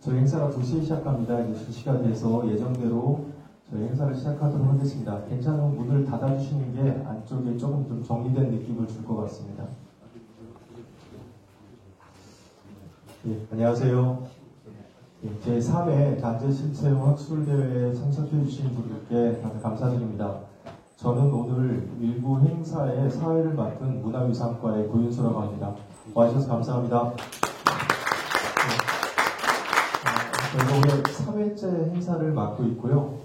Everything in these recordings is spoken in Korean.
저희 행사가 2시에 시작합니다. 이제 2시가 돼서 예정대로 저희 행사를 시작하도록 하겠습니다. 괜찮으면 문을 닫아주시는 게 안쪽에 조금 좀 정리된 느낌을 줄 것 같습니다. 예, 안녕하세요. 예, 제3회 단체실체험 학술대회에 참석해주신 분들께 다들 감사드립니다. 저는 오늘 일부 행사의 사회를 맡은 문화유산과의 고윤수라고 합니다. 와주셔서 감사합니다. 저희가 올해 3회째 행사를 맡고 있고요.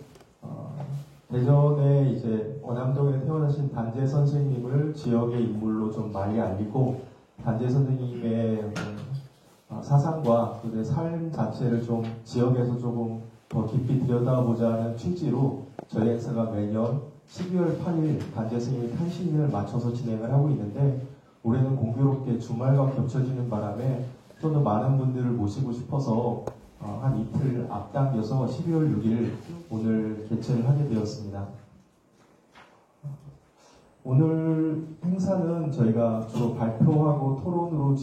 대전에 이제 원암동에 태어나신 단재 선생님을 지역의 인물로 좀 많이 알리고 단재 선생님의 사상과 그의 삶 자체를 좀 지역에서 조금 더 깊이 들여다보자는 취지로 저희 행사가 매년 12월 8일 단재 선생님의 탄신일을 맞춰서 진행을 하고 있는데 올해는 공교롭게 주말과 겹쳐지는 바람에 좀 더 많은 분들을 모시고 싶어서 한 이틀 앞당겨서 12월 6일 오늘 개최를 하게 되었습니다. 오늘 행사는 저희가 주로 발표하고 토론으로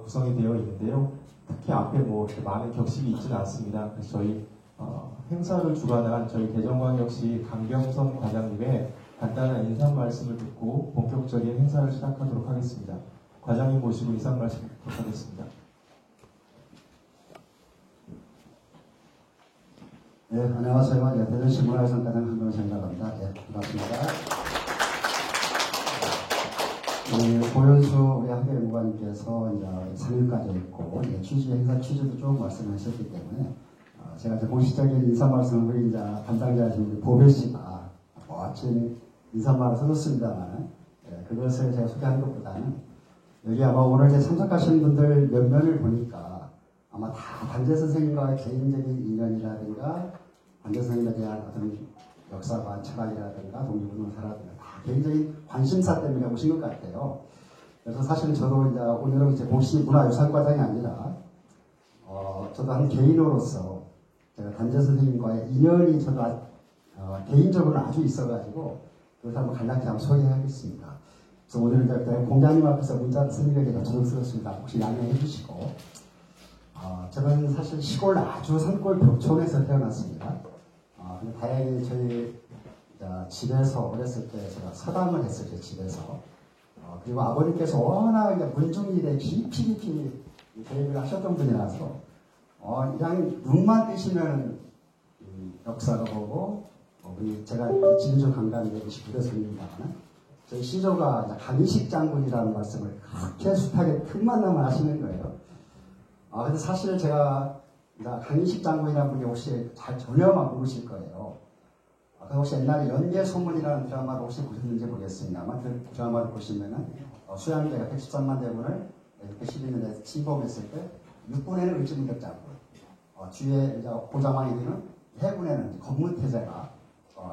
구성이 되어 있는데요. 특히 앞에 이렇게 많은 격식이 있지는 않습니다. 그래서 저희 행사를 주관한 저희 대전광역시 강병선 과장님의 간단한 인사 말씀을 듣고 본격적인 행사를 시작하도록 하겠습니다. 과장님 모시고 인사 말씀 듣도록 하겠습니다. 네, 안녕하세요. 네, 대전시 문화유산과장 한동생이라고 합니다. 네, 반갑습니다. 고현수 우리 학예무관님께서 이제 3일까지 있고, 행사 취지도 쭉 말씀하셨기 때문에, 제가 이제 공식적인 인사 말씀을 우리 이제 담당자이신 보배 씨가 멋진 인사말을 써줬습니다만, 그것을 제가 소개하는 것보다는, 여기 아마 오늘 참석하시는 분들 몇 면을 보니까, 아마 다 단재 선생님과의 개인적인 인연이라든가 단재 선생님에 대한 어떤 역사관, 철학이라든가 독립운동사라든가 다 개인적인 관심사 때문에 오신 것 같아요. 그래서 사실 저도 이제 오늘은 이제 공식 문화유산과장이 아니라 저도 한 개인으로서 제가 단재 선생님과의 인연이 저도 개인적으로 아주 있어가지고 그것을 한번 간략히 한번 소개하겠습니다. 그래서 오늘 이제 공장님 앞에서 문자 쓰는 게 조심스럽습니다. 혹시 양해해 주시고. 저는 사실 시골 아주 산골 벽촌에서 태어났습니다. 근데 다행히 저희 집에서 어렸을 때 제가 서당을 했었죠, 집에서. 그리고 아버님께서 워낙 문중일에 깊이 교육을 하셨던 분이라서 그냥 눈만 뜨시면 역사를 보고 제가 진주 강간에 29대손입니다만 저희 시조가 강희식 장군이라는 말씀을 그렇게 숱하게 틈만 나면 하시는 거예요. 근데 사실 제가 강희식 장군이라는 분이 혹시 전혀 모르실 거예요. 혹시 옛날에 연개소문이라는 드라마를 혹시 보셨는지 모르겠습니다만 그 드라마를 보시면은 수양대가 113만 대군을 이렇게 12년에 침범했을 때 육군에는 을지문덕 장군, 뒤에 이제 보좌관이 되는 해군에는 건문태제가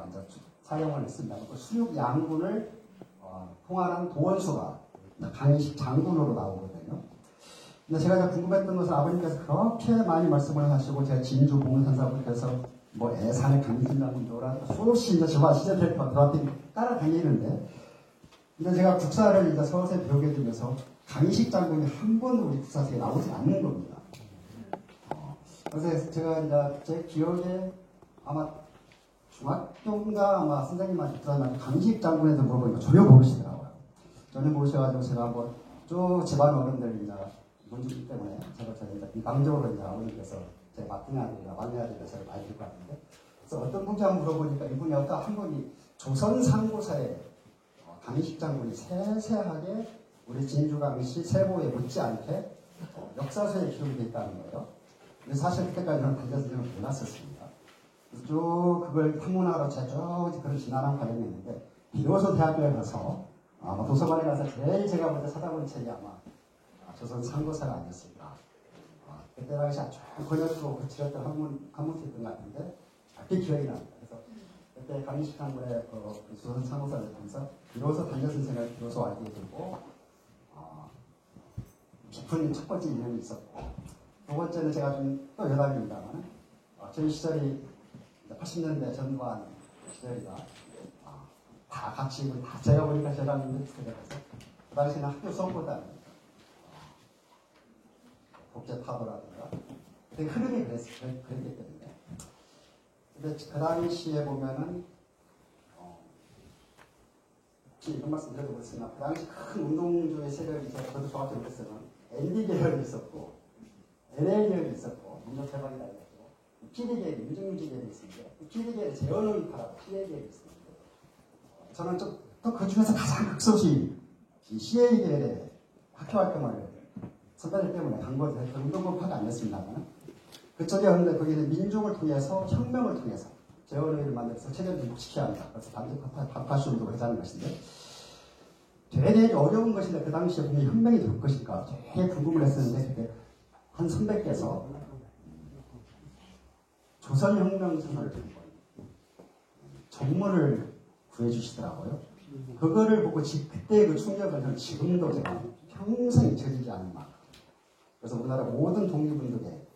이제 사용을 했습니다. 그 수륙 양군을 통할한 도원수가 강희식 장군으로 나오거든요. 근데 제가 궁금했던 것은 아버님께서 그렇게 많이 말씀을 하시고 제가 진주 봉산사부께서 애산의 강희식 장군도라 수없이 이제 저와 시제될 저한테 따라다니는데 근데 제가 국사를 이제 서서히 배우게 되면서 강희식 장군이 한 번도 우리 국사서에 나오지 않는 겁니다. 그래서 제가 이제 제 기억에 아마 중학교인가 아마 선생님한테 강희식 장군에 대해서 물어보니까 전혀 모르시더라고요. 전혀 모르셔가지고 제가 한번 쭉 집안 어른들 이제 문제이기 때문에 제가 이제 비방적으로 이제 아버님께서 제 막둥이 아들이나 막내 아들이나 제가 많이 들고 왔는데 그래서 어떤 분이 한번 물어보니까 이분이 한 분이 조선 상고사에 강희식 장군이 세세하게 우리 진주강시 세보에 못지않게 역사서에 기록이 되어 있다는 거예요. 근데 사실 그때까지는 단재서 저는 몰랐었습니다. 그래서 쭉 그걸 탐문하러 제가 쭉 그런 지난한 과정이 있는데 비로소 대학교에 가서 도서관에 가서 제일 제가 먼저 찾아본 책이 아마 조선 상고사가 아니었을까. 그때 당시 아주 권역으로 거칠었던 한문이었던 것 같은데 작게 기억이 납니다. 그래서 그때 강희식 장군의 조선 상고사를 보면서 비로소 단재 선생을 비로소 알게 되고 깊은 첫 번째 인연이 있었고 두 번째는 제가 좀 또 여담입니다만 저희 시절이 80년대 전반 시절이다. 다 같이 다 제가 보니까 제가 있는 시절이라서 그 당시에는 학교 수업보다는 국제파도라든가 되게 흐름이 그랬기 때문에. 근데 그 당시에 보면은 혹시 이런 말씀 드려도 그렇습니다. 그 당시 큰 운동주의 세력이 저도 정확히 모르겠어요. ND 계열이 있었고 LA 계열이 있었고 민족해방이라 해가지고 PD 계열, 민족민주 계열이 있었는데 PD 계열이 재헌을 파라고 CA 계열이 있었는데 저는 또 그 중에서 가장 극소시 CA 계열의 학교 활동을 선배들 때문에 간 거죠. 운동권 파가 안 됐습니다만 그쪽이었는데 거기는 민족을 통해서 혁명을 통해서 재헌을 만들어서 체제를 중복시켜야 한다. 그래서 반파시 운동을 하자는 것인데 되게 어려운 것인데 그 당시에 분명히 혁명이 될 것일까 되게 궁금을 했었는데 그때 한 선배께서 조선혁명 선언을 들고 전문을 구해주시더라고요. 그거를 보고 그때의 그 충격을 저는 지금도 제가 평생 잊혀지지 않는 만큼. 그래서 우리나라 모든 독립운동의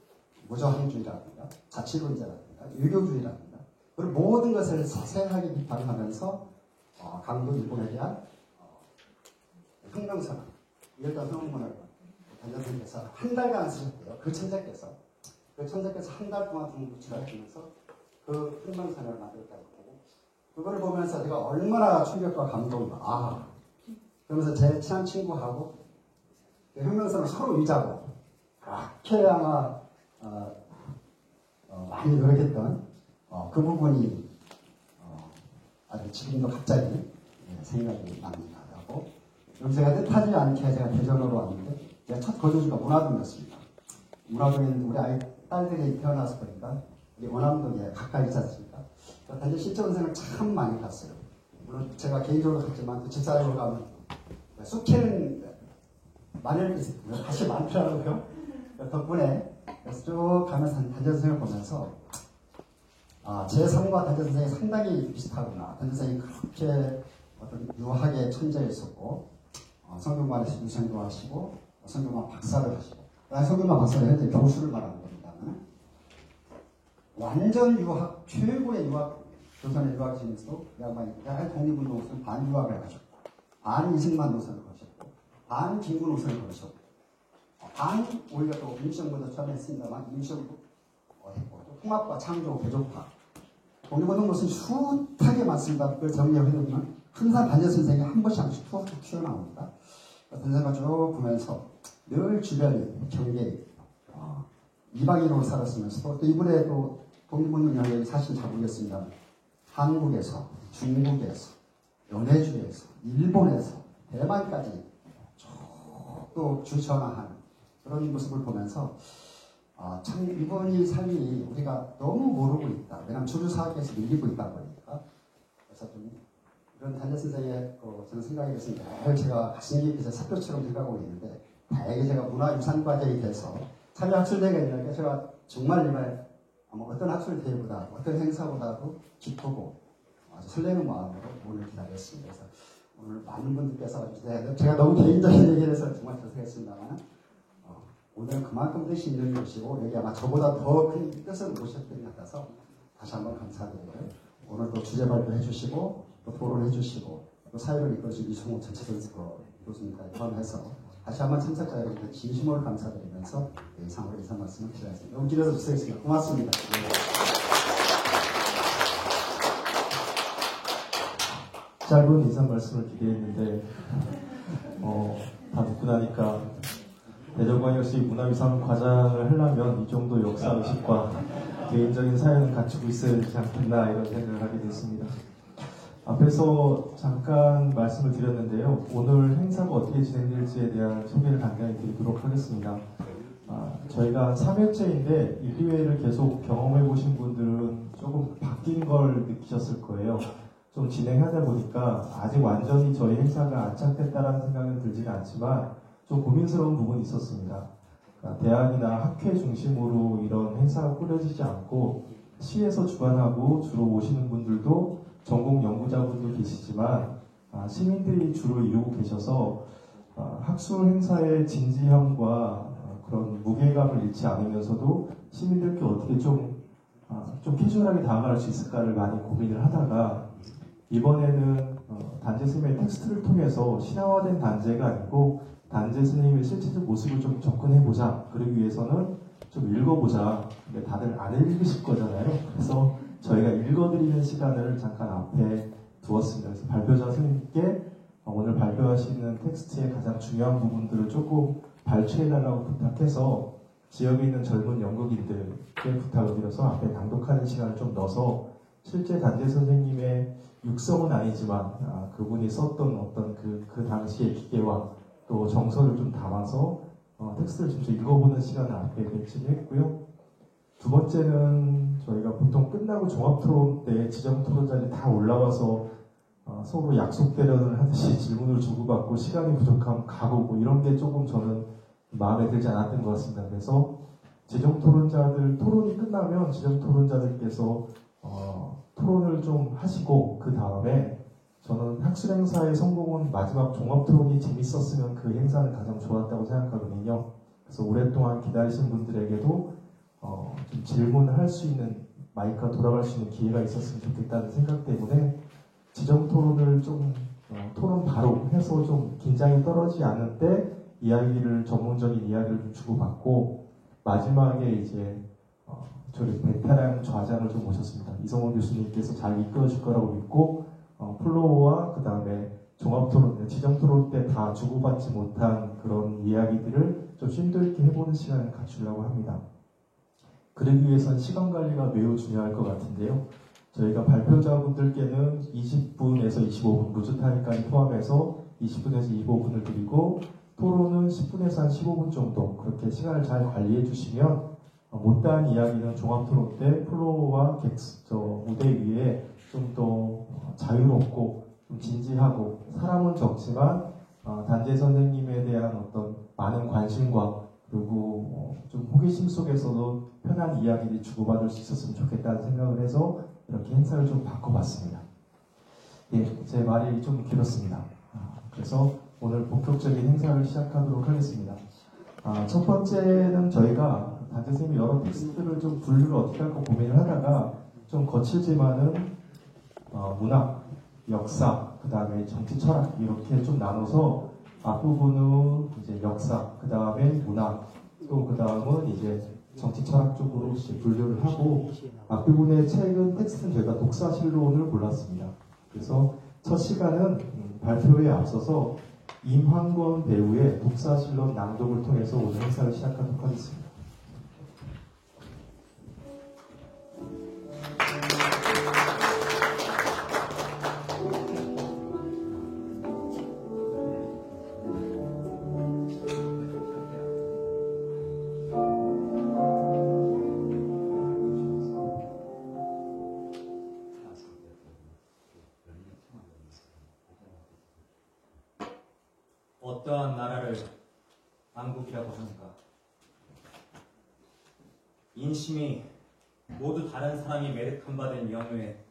무저항주의라든가 자치론자라든가 유교주의라든가 그런 모든 것을 세세하게 비판하면서 강도 일본에 대한 혁명선언, 이랬던 혁명문을 단장님께서 한 달간 쓰셨대요. 그 천재께서 한 달 동안 동부치를 하시면서 그 혁명선언을 만들었다고 보고 그거를 보면서 제가 얼마나 충격과 감동을 그러면서 제 친한 친구하고 그 혁명선언을 서로 의자고 그렇게 아마 많이 노력했던 그 부분이 아주 지금도 갑자기 생각이 납니다. 그럼 제가 뜻하지 않게 제가 대전으로 왔는데 제가 첫 거주지가 문화동이었습니다. 문화동에는 우리 아이 딸들이 태어나서 보니까 우리 원암동에 가까이 있지 않습니까? 단지 신체원생을 참 많이 갔어요. 물론 제가 개인적으로 갔지만 그 집사람으로 가면 쑥캐는 마늘이 다시 많더라고요. 덕분에 그래서 쭉 가면서 단전선생을 보면서 제 삶과 단전선생이 상당히 비슷하구나. 단전선생이 그렇게 어떤 유학의 천재였었고 성균관에서 유생도 하시고 성균관 박사를 하시고 성균관 박사를 현재 교수를 말하는 겁니다. 완전 유학, 최고의 유학, 조선의 유학 중에서도 야간 독립운동으로서는 반유학을 하셨고 반 이승만 노선을 거셨고 반 김구 노선을 거셨고 반 오히려 또 임시정부도 처음에 했습니다만 임시정부 했고 또 통합과 창조, 개조파 독립운동 노선이 숱하게 많습니다. 그걸 정리해보면 항상 단재 선생이 한 번씩 툭 튀어나옵니다. 선생님을 쭉 보면서 늘 주변이 경계 이방인으로 살았으면서도 또 이분의 또 독립운동 영역이 사실 잘 모르겠습니다. 한국에서, 중국에서, 연해주에서, 일본에서, 대만까지 또 주전화하는 그런 모습을 보면서 참 이분이 삶이 우리가 너무 모르고 있다. 왜냐하면 주류사학에서 밀리고 있다 보니까 그래서 좀 이런 단재 선생의 저는 생각이 됐습니다. 제가 가슴 깊이 사표처럼 생각하고 있는데 다행히 제가 문화유산과정이 돼서 참여학술대회가 있는데 제가 정말 이말 어떤 학술대회보다 어떤 행사보다도 기쁘고 아주 설레는 마음으로 오늘 기다렸습니다. 그래서 오늘 많은 분들께서 제가 너무 개인적인 얘기를 해서 정말 죄송했습니다만 오늘은 그만큼 뜻이 있는 것이고 여기 아마 저보다 더 큰 뜻을 모셨던 것 같아서 다시 한번 감사드리고요. 오늘 또 주제 발표해 주시고 또 토론해 주시고 또 사회를 이끌어주신 이성호 전체전서 교수님까지 포함해서 다시 한번 참석자 여러분들 진심으로 감사드리면서 이상으로 인사 말씀을 드리겠습니다. 너무 길어서 죄송했습니다. 고맙습니다. 짧은 인사 말씀을 기대했는데 다 듣고 나니까 대전광역시 문화유산 과장을 하려면 이 정도 역사 의식과 개인적인 사연을 갖추고 있어야 되지 않겠나 이런 생각을 하게 됐습니다. 앞에서 잠깐 말씀을 드렸는데요. 오늘 행사가 어떻게 진행될지에 대한 소개를 간단히 드리도록 하겠습니다. 저희가 3회째인데 1, 2회를 계속 경험해 보신 분들은 조금 바뀐 걸 느끼셨을 거예요. 좀 진행하다 보니까 아직 완전히 저희 행사가 안착됐다라는 생각은 들지는 않지만 좀 고민스러운 부분이 있었습니다. 그러니까 대학이나 학회 중심으로 이런 행사가 꾸려지지 않고 시에서 주관하고 주로 오시는 분들도 전공 연구자분도 계시지만 시민들이 주로 이루고 계셔서 학술 행사의 진지함과 그런 무게감을 잃지 않으면서도 시민들께 어떻게 좀 캐주얼하게 다가갈 수 있을까를 많이 고민을 하다가 이번에는 단재 선생님의 텍스트를 통해서 신화화된 단재가 아니고 단재 스님의 실체적 모습을 좀 접근해보자. 그러기 위해서는 좀 읽어보자. 근데 다들 안 읽으실 거잖아요. 그래서 저희가 읽어드리는 시간을 잠깐 앞에 두었습니다. 그래서 발표자 스님께 오늘 발표하시는 텍스트의 가장 중요한 부분들을 조금 발췌해달라고 부탁해서 지역에 있는 젊은 연극인들께 부탁을 드려서 앞에 낭독하는 시간을 좀 넣어서 실제 단재 선생님의 육성은 아니지만 그분이 썼던 어떤 그 당시의 기계와 또 정서를 좀 담아서 텍스트를 좀 읽어보는 시간을 앞에 배치를 했고요. 두 번째는 저희가 보통 끝나고 종합토론 때 지정토론자들이 다 올라와서 서로 약속 대련을 하듯이 질문을 주고받고 시간이 부족하면 가고 뭐 이런 게 조금 저는 마음에 들지 않았던 것 같습니다. 그래서 지정토론자들 토론이 끝나면 지정토론자들께서 토론을 좀 하시고 그 다음에 저는 학술행사의 성공은 마지막 종합토론이 재밌었으면 그 행사는 가장 좋았다고 생각하거든요. 그래서 오랫동안 기다리신 분들에게도 좀 질문을 할 수 있는 마이크가 돌아갈 수 있는 기회가 있었으면 좋겠다는 생각 때문에 지정토론을 좀 토론 바로 해서 좀 긴장이 떨어지지 않을 때 이야기를 전문적인 이야기를 좀 주고받고 마지막에 이제 저희 베테랑 좌장을 좀 모셨습니다. 이성원 교수님께서 잘 이끌어줄 거라고 믿고 플로우와 그 다음에 종합토론, 지정토론 때 다 주고받지 못한 그런 이야기들을 좀 심도 있게 해보는 시간을 갖추려고 합니다. 그러기 위해서는 시간 관리가 매우 중요할 것 같은데요. 저희가 발표자분들께는 20분에서 25분 루즈타임까지 포함해서 20분에서 25분을 드리고 토론은 10분에서 한 15분 정도 그렇게 시간을 잘 관리해 주시면 못다한 이야기는 종합토론 때 플로어와 무대 위에 좀 더 자유롭고 좀 진지하고 사람은 적지만 단재 선생님에 대한 어떤 많은 관심과 그리고 좀 호기심 속에서도 편한 이야기를 주고받을 수 있었으면 좋겠다는 생각을 해서 이렇게 행사를 좀 바꿔봤습니다. 예, 제 말이 좀 길었습니다. 그래서 오늘 본격적인 행사를 시작하도록 하겠습니다. 첫 번째는 저희가 단재 선생님이 여러 텍스트를 좀 분류를 어떻게 할까 고민을 하다가 좀 거칠지만은 문학, 역사, 그 다음에 정치 철학 이렇게 좀 나눠서 앞부분은 이제 역사, 그 다음에 문학, 또 그 다음은 이제 정치 철학 쪽으로 이제 분류를 하고 앞부분의 책은 텍스트는 저희가 독사실론을 골랐습니다. 그래서 첫 시간은 발표에 앞서서 임황권 배우의 독사실론 낭독을 통해서 오늘 행사를 시작하도록 하겠습니다. 어떠한 나라를 왕국이라고 하는가? 인심이 모두 다른 사람이 매듭한 바 된 영유에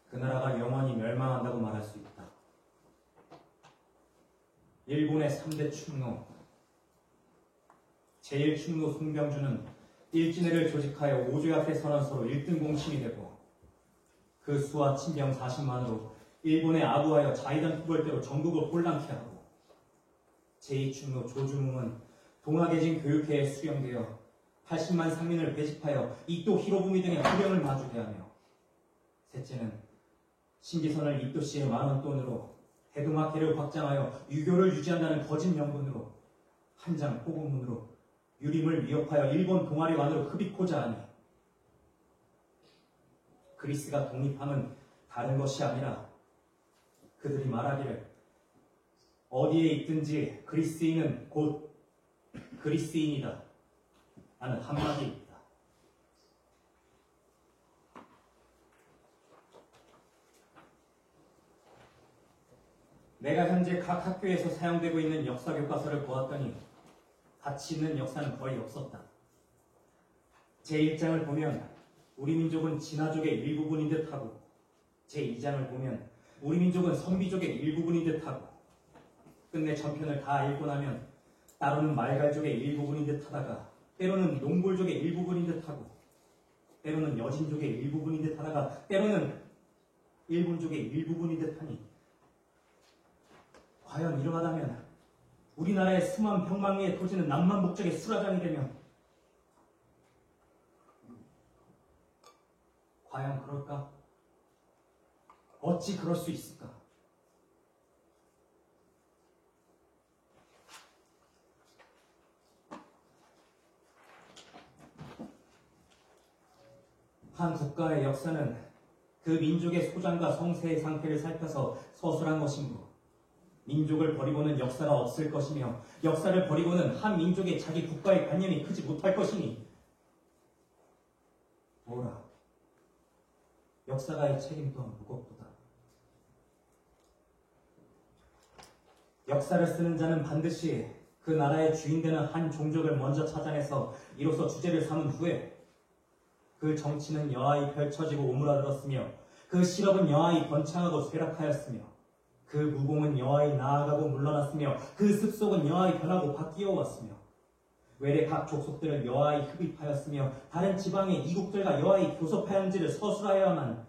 그 나라가 영원히 멸망한다고 말할 수 있다. 일본의 3대 충노 제1충노 송병주는 일진회를 조직하여 오조 앞에 선언서로 1등 공신이 되고 그 수와 친병 40만으로 일본에 아부하여 자위단 투벌대로 전국을 혼란케 하고 제2충노 조주몽은 동학의진 교육회에 수령되어 80만 상민을 배집하여 이토 히로부미 등의 후령을 마주대하며 셋째는 신기선을 이토씨의 만원 돈으로 대동학회를 확장하여 유교를 유지한다는 거짓 명분으로 한 장 포고문으로 유림을 위협하여 일본 동아리관으로 흡입고자 하니 그리스가 독립함은 다른 것이 아니라 그들이 말하기를 어디에 있든지 그리스인은 곧 그리스인이다 하는 한마디입니다. 내가 현재 각 학교에서 사용되고 있는 역사 교과서를 보았더니 가치 있는 역사는 거의 없었다. 제1장을 보면 우리 민족은 진화족의 일부분인 듯하고 제2장을 보면 우리 민족은 선비족의 일부분인 듯하고 끝내 전편을 다 읽고 나면 따로는 말갈족의 일부분인 듯하다가 때로는 몽골족의 일부분인 듯하고 때로는 여진족의 일부분인 듯하다가 때로는 일본족의 일부분인 듯하니 과연 이러하다면 우리나라의 수만 평방 위의 토지는 남만 북쪽의 수라장이 되며 과연 그럴까? 어찌 그럴 수 있을까? 한 국가의 역사는 그 민족의 소장과 성세의 상태를 살펴서 서술한 것이므로 민족을 버리고는 역사가 없을 것이며 역사를 버리고는 한 민족의 자기 국가의 관념이 크지 못할 것이니 뭐라 역사가의 책임 또한 무겁도다. 역사를 쓰는 자는 반드시 그 나라의 주인되는 한 종족을 먼저 찾아내서 이로써 주제를 삼은 후에 그 정치는 여하히 펼쳐지고 오므라들었으며 그 실업은 여하히 번창하고 쇠락하였으며 그 무공은 여하히 나아가고 물러났으며 그 습속은 여하히 변하고 바뀌어 왔으며 외래 각 족속들을 여하히 흡입하였으며 다른 지방의 이국들과 여하히 교섭하였는지를 서술하여야만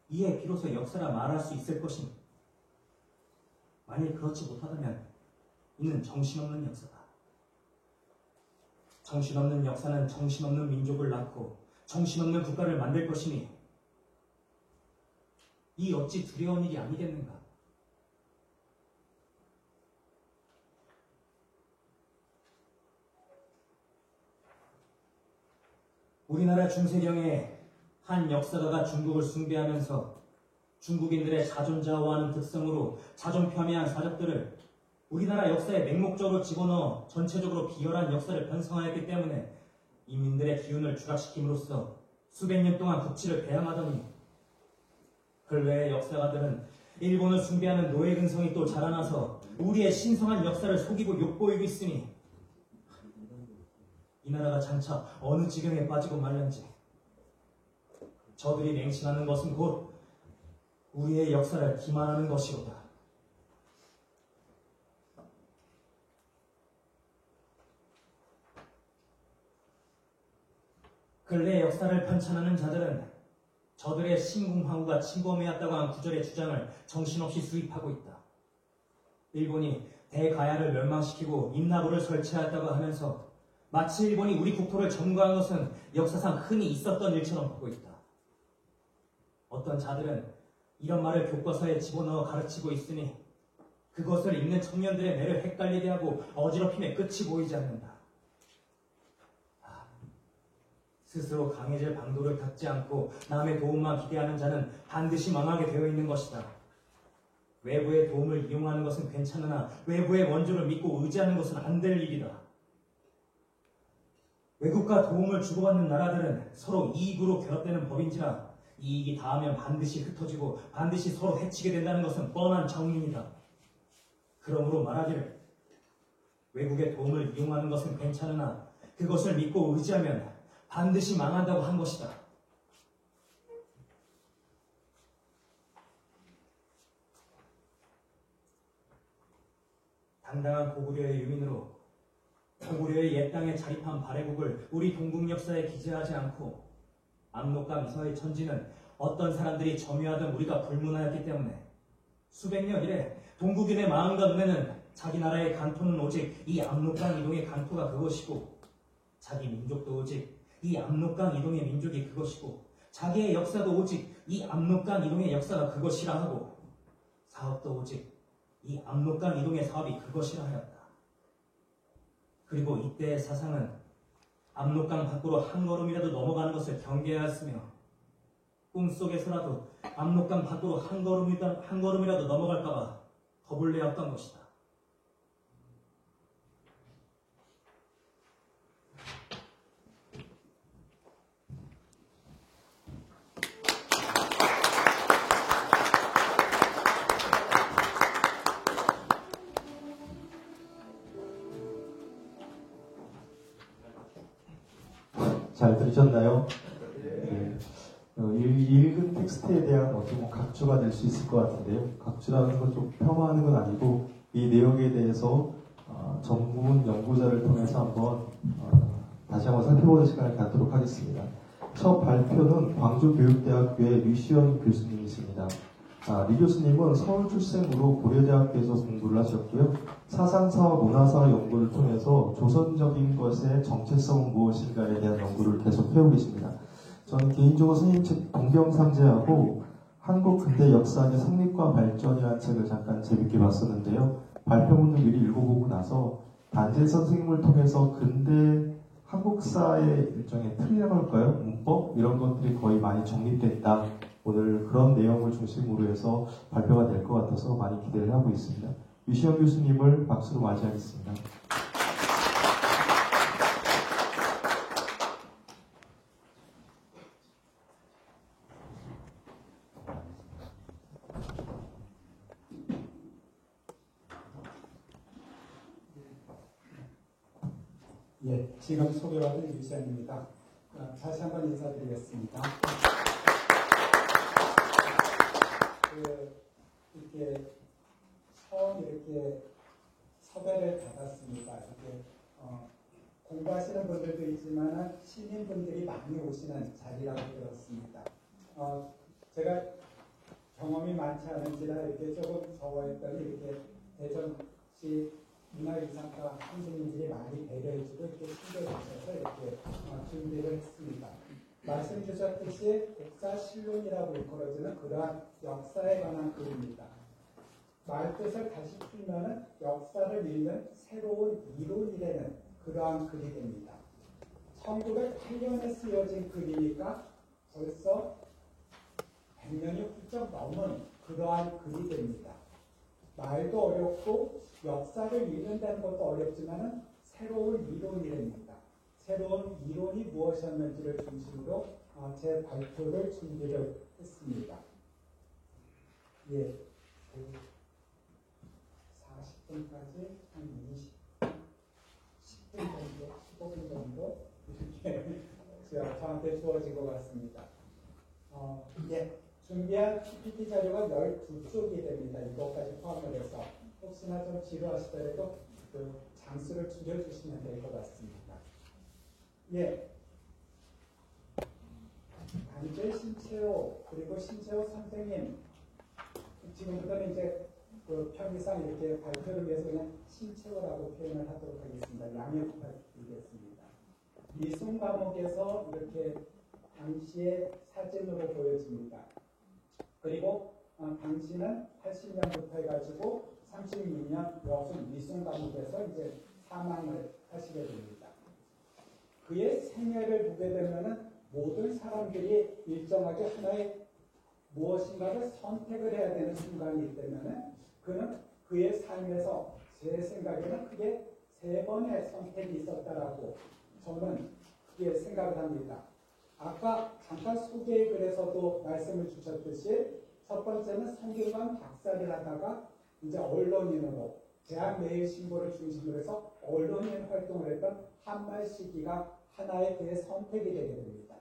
이에 비로소 역사라 말할 수 있을 것이니 만일 그렇지 못하다면 이는 정신없는 역사다. 정신없는 역사는 정신없는 민족을 낳고 정신없는 국가를 만들 것이니 이 어찌 두려운 일이 아니겠는가? 우리나라 중세경에 한 역사가가 중국을 숭배하면서 중국인들의 자존자화하는 특성으로 자존폄훼한 사적들을 우리나라 역사에 맹목적으로 집어넣어 전체적으로 비열한 역사를 편성하였기 때문에 인민들의 기운을 추락시킴으로써 수백 년 동안 국치를 배양하더니 근래의 역사가들은 일본을 숭배하는 노예 근성이 또 자라나서 우리의 신성한 역사를 속이고 욕보이고 있으니 이 나라가 장차 어느 지경에 빠지고 말는지 저들이 맹신하는 것은 곧 우리의 역사를 기만하는 것이로다. 근래 역사를 편찬하는 자들은 저들의 신궁황후가 침범해왔다고 한 구절의 주장을 정신없이 수입하고 있다. 일본이 대가야를 멸망시키고 임나부를 설치하였다고 하면서 마치 일본이 우리 국토를 점거한 것은 역사상 흔히 있었던 일처럼 보고 있다. 어떤 자들은 이런 말을 교과서에 집어넣어 가르치고 있으니 그것을 읽는 청년들의 뇌를 헷갈리게 하고 어지럽힘에 끝이 보이지 않는다. 스스로 강해질 방도를 닦지 않고 남의 도움만 기대하는 자는 반드시 망하게 되어 있는 것이다. 외부의 도움을 이용하는 것은 괜찮으나 외부의 원조를 믿고 의지하는 것은 안 될 일이다. 외국과 도움을 주고받는 나라들은 서로 이익으로 결합되는 법인지라 이익이 닿으면 반드시 흩어지고 반드시 서로 해치게 된다는 것은 뻔한 정리이다. 그러므로 말하기를 외국의 도움을 이용하는 것은 괜찮으나 그것을 믿고 의지하면 반드시 망한다고 한 것이다. 당당한 고구려의 유민으로 고구려의 옛 땅에 자립한 발해국을 우리 동국 역사에 기재하지 않고 압록강 이서의 천지는 어떤 사람들이 점유하던 우리가 불문하였기 때문에 수백 년 이래 동국인의 마음과 눈에는 자기 나라의 간토는 오직 이 압록강 이동의 간토가 그것이고 자기 민족도 오직 이 압록강 이동의 민족이 그것이고 자기의 역사도 오직 이 압록강 이동의 역사가 그것이라 하고 사업도 오직 이 압록강 이동의 사업이 그것이라 하였다. 그리고 이때의 사상은 압록강 밖으로 한 걸음이라도 넘어가는 것을 경계하였으며 꿈속에서라도 압록강 밖으로 한 걸음이라도 넘어갈까봐 겁을 내었던 것이다. 잘 들으셨나요? 네. 읽은 텍스트에 대한 어떤 각주가 될 수 있을 것 같은데요. 각주라는 건 좀 폄하하는 건 아니고 이 내용에 대해서 전문 연구자를 통해서 한번 다시 한번 살펴보는 시간을 갖도록 하겠습니다. 첫 발표는 광주교육대학교의 류시원 교수님이십니다. 리 교수님은 서울 출생으로 고려대학교에서 공부를 하셨고요. 사상사와 문화사 연구를 통해서 조선적인 것의 정체성은 무엇인가에 대한 연구를 계속 해오고 계십니다. 저는 개인적으로 선생님 책 동경상제하고 한국 근대 역사의 성립과 발전이라는 책을 잠깐 재밌게 봤었는데요. 발표문을 미리 읽어보고 나서 단재 선생님을 통해서 근대 한국사의 일종의 틀이라고 할까요? 문법? 이런 것들이 거의 많이 정립됐다. 오늘 그런 내용을 중심으로 해서 발표가 될 것 같아서 많이 기대를 하고 있습니다. 유시영 교수님을 박수로 맞이하겠습니다. 예, 지금 소개받은 유시영입니다. 다시 한번 인사드리겠습니다. 이렇게 처음 이렇게 섭외를 받았습니다. 이렇게 공부하시는 분들도 있지만 시민분들이 많이 오시는 자리라고 들었습니다. 제가 경험이 많지 않은지라 이렇게 조금 적어했더니 이렇게 대전시 문화유산과 선생님들이 많이 배려해주고 이렇게 챙겨주셔서 이렇게 준비를 했습니다. 말씀 주셨듯이 독사실론이라고 일컬어지는 그러한 역사에 관한 글입니다. 말뜻을 다시 풀면은 역사를 읽는 새로운 이론이라는 그러한 글이 됩니다. 1908년에 쓰여진 글이니까 벌써 100년이 훌쩍 넘은 그러한 글이 됩니다. 말도 어렵고 역사를 읽는다는 것도 어렵지만 새로운 이론이랍니다. 새로운 이론이 무엇이었는지를 중심으로 제 발표를 준비를 했습니다. 예, 40분까지 한 10분 정도, 15분 정도 이렇게 저한테 주어진 것 같습니다. 예, 준비한 PPT 자료가 12쪽이 됩니다. 이것까지 포함을 해서 혹시나 좀 지루하시더라도 그 장수를 줄여주시면 될 것 같습니다. 예, 단재 신채호 그리고 신채호 선생님 지금부터는 이제 그 편의상 이렇게 발표를 위해서 그냥 신채호라고 표현을 하도록 하겠습니다. 양해 부탁드리겠습니다. 미술 과목에서 이렇게 당시의 사진으로 보여집니다. 그리고 당시는 80년부터 해가지고 36년 여순 미술 과목에서 이제 사망을 하시게 됩니다. 그의 생애를 보게 되면은 모든 사람들이 일정하게 하나의 무엇인가를 선택을 해야 되는 순간이 있다면은 그는 그의 삶에서 제 생각에는 크게 3번의 선택이 있었다라고 저는 그게 생각을 합니다. 아까 잠깐 소개의 글에서도 말씀을 주셨듯이 첫 번째는 성균관 박사를 하다가 이제 언론인으로 대한매일신보를 중심으로 해서 언론인 활동을 했던 한말 시기가 하나의 그의 선택이 되게 됩니다.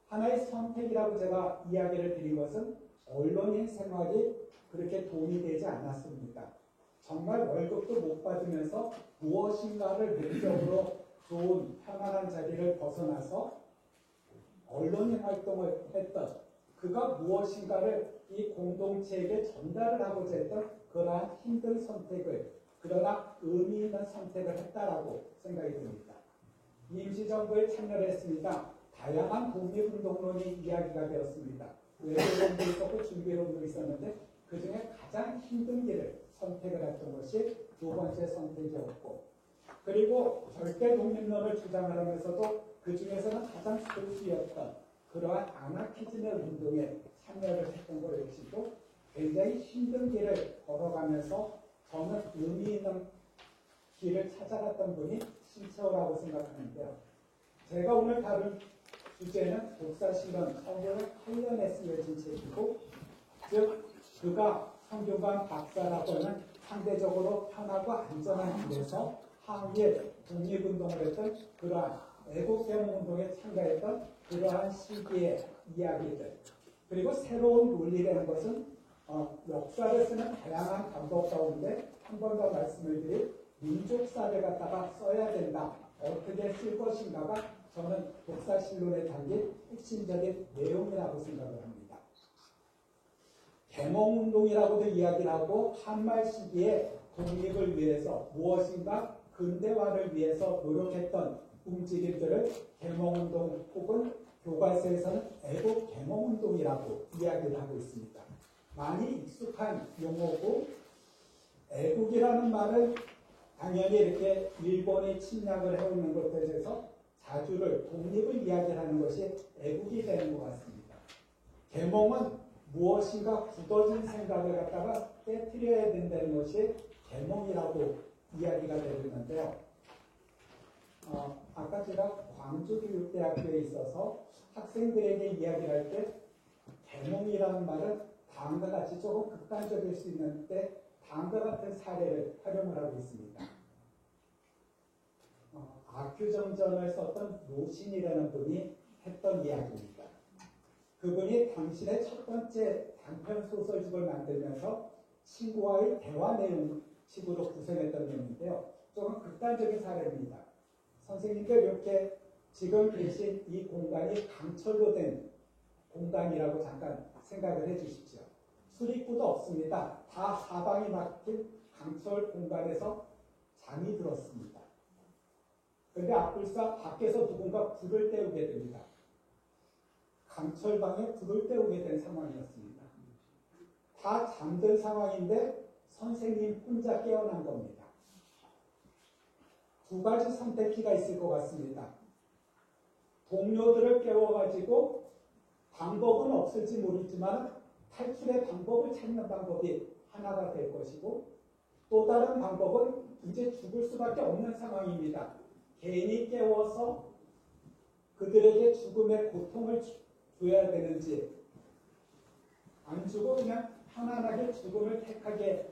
하나의 선택이라고 제가 이야기를 드린 것은 언론인 생활이 그렇게 도움이 되지 않았습니다. 정말 월급도 못 받으면서 무엇인가를 내적으로 좋은 편안한 자리를 벗어나서 언론인 활동을 했던 그가 무엇인가를 이 공동체에게 전달을 하고자 했던 그러한 힘든 선택을 그러나 의미 있는 선택을 했다라고 생각이 듭니다. 임시정부에 참여를 했습니다. 다양한 독립운동론이 이야기가 되었습니다. 외교론도 있었고 준비론도 있었는데 그 중에 가장 힘든 길을 선택을 했던 것이 두 번째 선택이었고 그리고 절대 독립론을 주장을 하면서도 그 중에서는 가장 소수였던 그러한 아나키즘의 운동에 참여를 했던 것 역시도 굉장히 힘든 길을 걸어가면서 저는 의미 있는 길을 찾아갔던 분이 신채호라고 생각하는데요. 제가 오늘 다룬 주제는 독사실론 1908년에 쓰여진 책이고 즉 그가 성균관 박사라고 하는 상대적으로 편하고 안전한 길에서 항일 독립운동을 했던 그러한 애국개몽운동에 참가했던 그러한 시기의 이야기들 그리고 새로운 논리라는 것은 역사를 쓰는 다양한 방법 가운데 한 번 더 말씀을 드릴 민족사를 갖다가 써야 된다. 어떻게 쓸 것인가가 저는 독사실론에 담긴 핵심적인 내용이라고 생각을 합니다. 계몽운동이라고도 이야기를 하고 한말 시기에 독립을 위해서 무엇인가 근대화를 위해서 노력했던 움직임들을 계몽운동 혹은 교과서에서는 애국 계몽운동이라고 이야기를 하고 있습니다. 많이 익숙한 용어고 애국이라는 말은 당연히 이렇게 일본이 침략을 해오는 것에 대해서 자주를 독립을 이야기하는 것이 애국이 되는 것 같습니다. 계몽은 무엇인가 굳어진 생각을 갖다가 깨트려야 된다는 것이 계몽이라고 이야기가 되는데요. 아까 제가 광주교육대학교에 있어서 학생들에게 이야기를 할 때 계몽이라는 말은 다음과 같이 조금 극단적일 수 있는데 다음과 같은 사례를 활용을 하고 있습니다. 아큐정전을 썼던 노신이라는 분이 했던 이야기입니다. 그분이 당신의 첫 번째 단편 소설집을 만들면서 친구와의 대화 내용식으로 구성했던 내용인데요. 조금 극단적인 사례입니다. 선생님들 이렇게 지금 계신 이 공간이 강철로 된 공간이라고 잠깐 생각을 해 주십시오. 출입구도 없습니다. 다 사방이 막힌 강철 공간에서 잠이 들었습니다. 그런데 앞불사 밖에서 누군가 불을 때우게 됩니다. 강철방에 불을 때우게 된 상황이었습니다. 다 잠든 상황인데 선생님 혼자 깨어난 겁니다. 두 가지 선택지가 있을 것 같습니다. 동료들을 깨워가지고 방법은 없을지 모르지만 탈출의 방법을 찾는 방법이 하나가 될 것이고 또 다른 방법은 이제 죽을 수밖에 없는 상황입니다. 괜히 깨워서 그들에게 죽음의 고통을 줘야 되는지 안 주고 그냥 편안하게 죽음을 택하게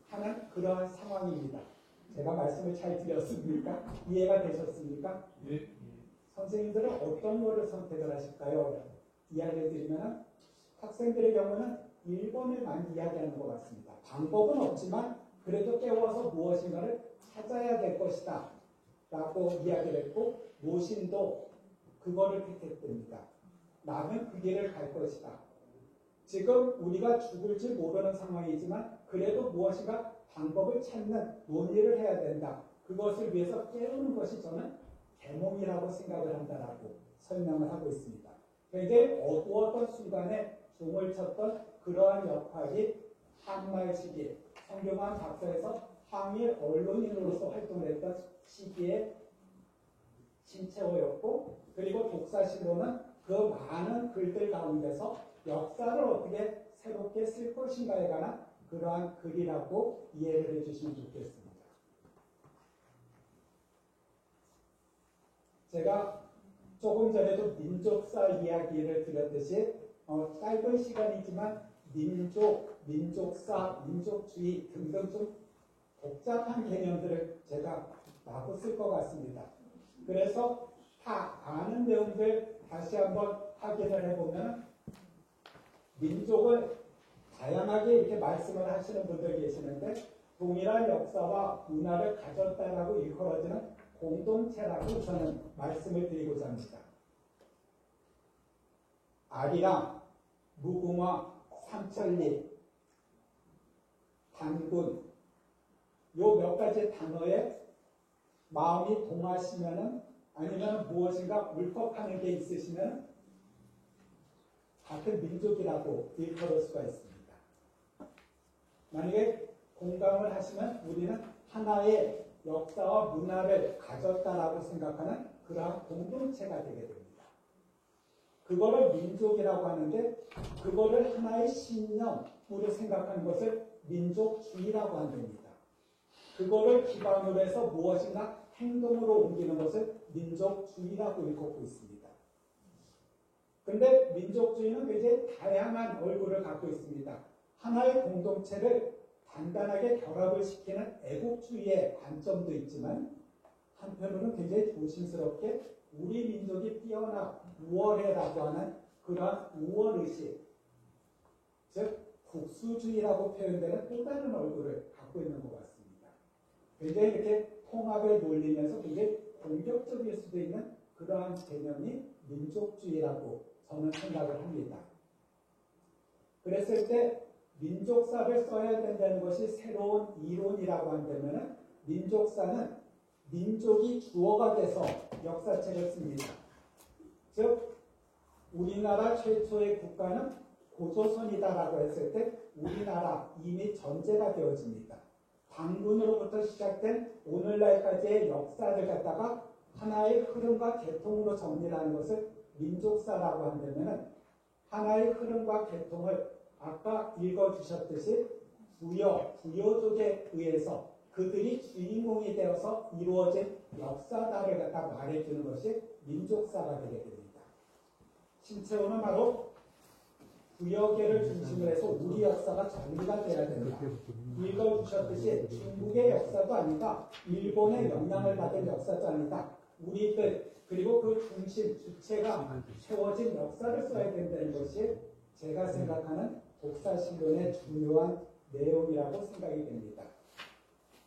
하는 그러한 상황입니다. 제가 말씀을 잘 드렸습니까? 이해가 되셨습니까? 예. 선생님들은 어떤 거를 선택을 하실까요? 이야기를 드리면 학생들의 경우는 1번을 많이 이야기하는 것 같습니다. 방법은 없지만 그래도 깨워서 무엇인가를 찾아야 될 것이다 라고 이야기를 했고 노신도 그거를 택했답니다. 나는 그 길을 갈 것이다. 지금 우리가 죽을지 모르는 상황이지만 그래도 무엇인가 방법을 찾는 논의를 해야 된다. 그것을 위해서 깨우는 것이 저는 계몽이라고 생각을 한다라고 설명을 하고 있습니다. 굉장히 어두웠던 순간에 종을 쳤던 그러한 역할이 한말 시기, 성경환 박사에서 항일 언론인으로서 활동을 했던 시기에 신채호였고 그리고 독사실로는 그 많은 글들 가운데서 역사를 어떻게 새롭게 쓸 것인가에 관한 그러한 글이라고 이해를 해주시면 좋겠습니다. 제가 조금 전에도 민족사 이야기를 드렸듯이 짧은 시간이지만 민족, 민족사, 민족주의 등등 좀 복잡한 개념들을 제가 마구 쓸 것 같습니다. 그래서 다 아는 내용들 다시 한번 확인을 해보면 민족을 다양하게 이렇게 말씀을 하시는 분들 계시는데 동일한 역사와 문화를 가졌다라고 일컬어지는 공동체라고 저는 말씀을 드리고자 합니다. 아리랑, 무궁화, 삼천리, 단군 요 몇 가지 단어에 마음이 동하시면은 아니면 무엇인가 울컥하는 게 있으시면 같은 민족이라고 일컬을 수가 있습니다. 만약에 공감을 하시면 우리는 하나의 역사와 문화를 가졌다라고 생각하는 그러한 공동체가 되게 됩니다. 그거를 민족이라고 하는데 그거를 하나의 신념으로 생각하는 것을 민족주의라고 한답니다. 그거를 기반으로 해서 무엇인가 행동으로 옮기는 것을 민족주의라고 일컫고 있습니다. 그런데 민족주의는 굉장히 다양한 얼굴을 갖고 있습니다. 하나의 공동체를 단단하게 결합을 시키는 애국주의의 관점도 있지만 한편으로는 굉장히 조심스럽게 우리 민족이 뛰어나 우월해라고 하는 그러한 우월의식, 즉 국수주의라고 표현되는 또 다른 얼굴을 갖고 있는 것 같습니다. 굉장히 이렇게 통합에 놀리면서 굉장히 공격적일 수도 있는 그러한 개념이 민족주의라고 저는 생각을 합니다. 그랬을 때 민족사를 써야 된다는 것이 새로운 이론이라고 한다면 민족사는 민족이 주어가 돼서 역사책을 씁니다. 즉 우리나라 최초의 국가는 고조선이다라고 했을 때 우리나라 이미 전제가 되어집니다. 당군으로부터 시작된 오늘날까지의 역사를 갖다가 하나의 흐름과 계통으로 정리하는 것을 민족사라고 한다면 하나의 흐름과 계통을 아까 읽어주셨듯이 부여족에 의해서 그들이 주인공이 되어서 이루어진 역사다를 갖다 말해주는 것이 민족사가 되게 됩니다. 신채호는 바로 부여계를 중심으로 해서 우리 역사가 정리가 돼야 된다. 읽어주셨듯이 중국의 역사도 아니다. 일본의 영향을 받은 역사도 아니다. 우리들 그리고 그 중심 주체가 채워진 역사를 써야 된다는 것이 제가 생각하는 독사신론의 중요한 내용이라고 생각이 됩니다.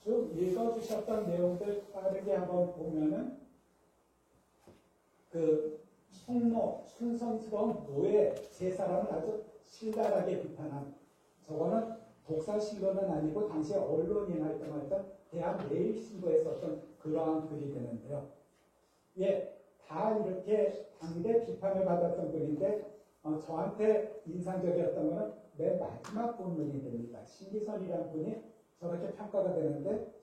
쭉 읽어주셨던 내용들 빠르게 한번 보면은 그 충성스러운 노예 세 사람을 아주 신랄하게 비판한 저거는 독사신론은 아니고 당시 언론인 활동했던 대한매일신보에 썼던 그러한 글이 되는데요. 예, 다 이렇게 당대 비판을 받았던 글인데 저한테 인상적이었던 것은 맨 마지막 본문이 됩니다. 신기선이라는 분이 저렇게 평가가 되는데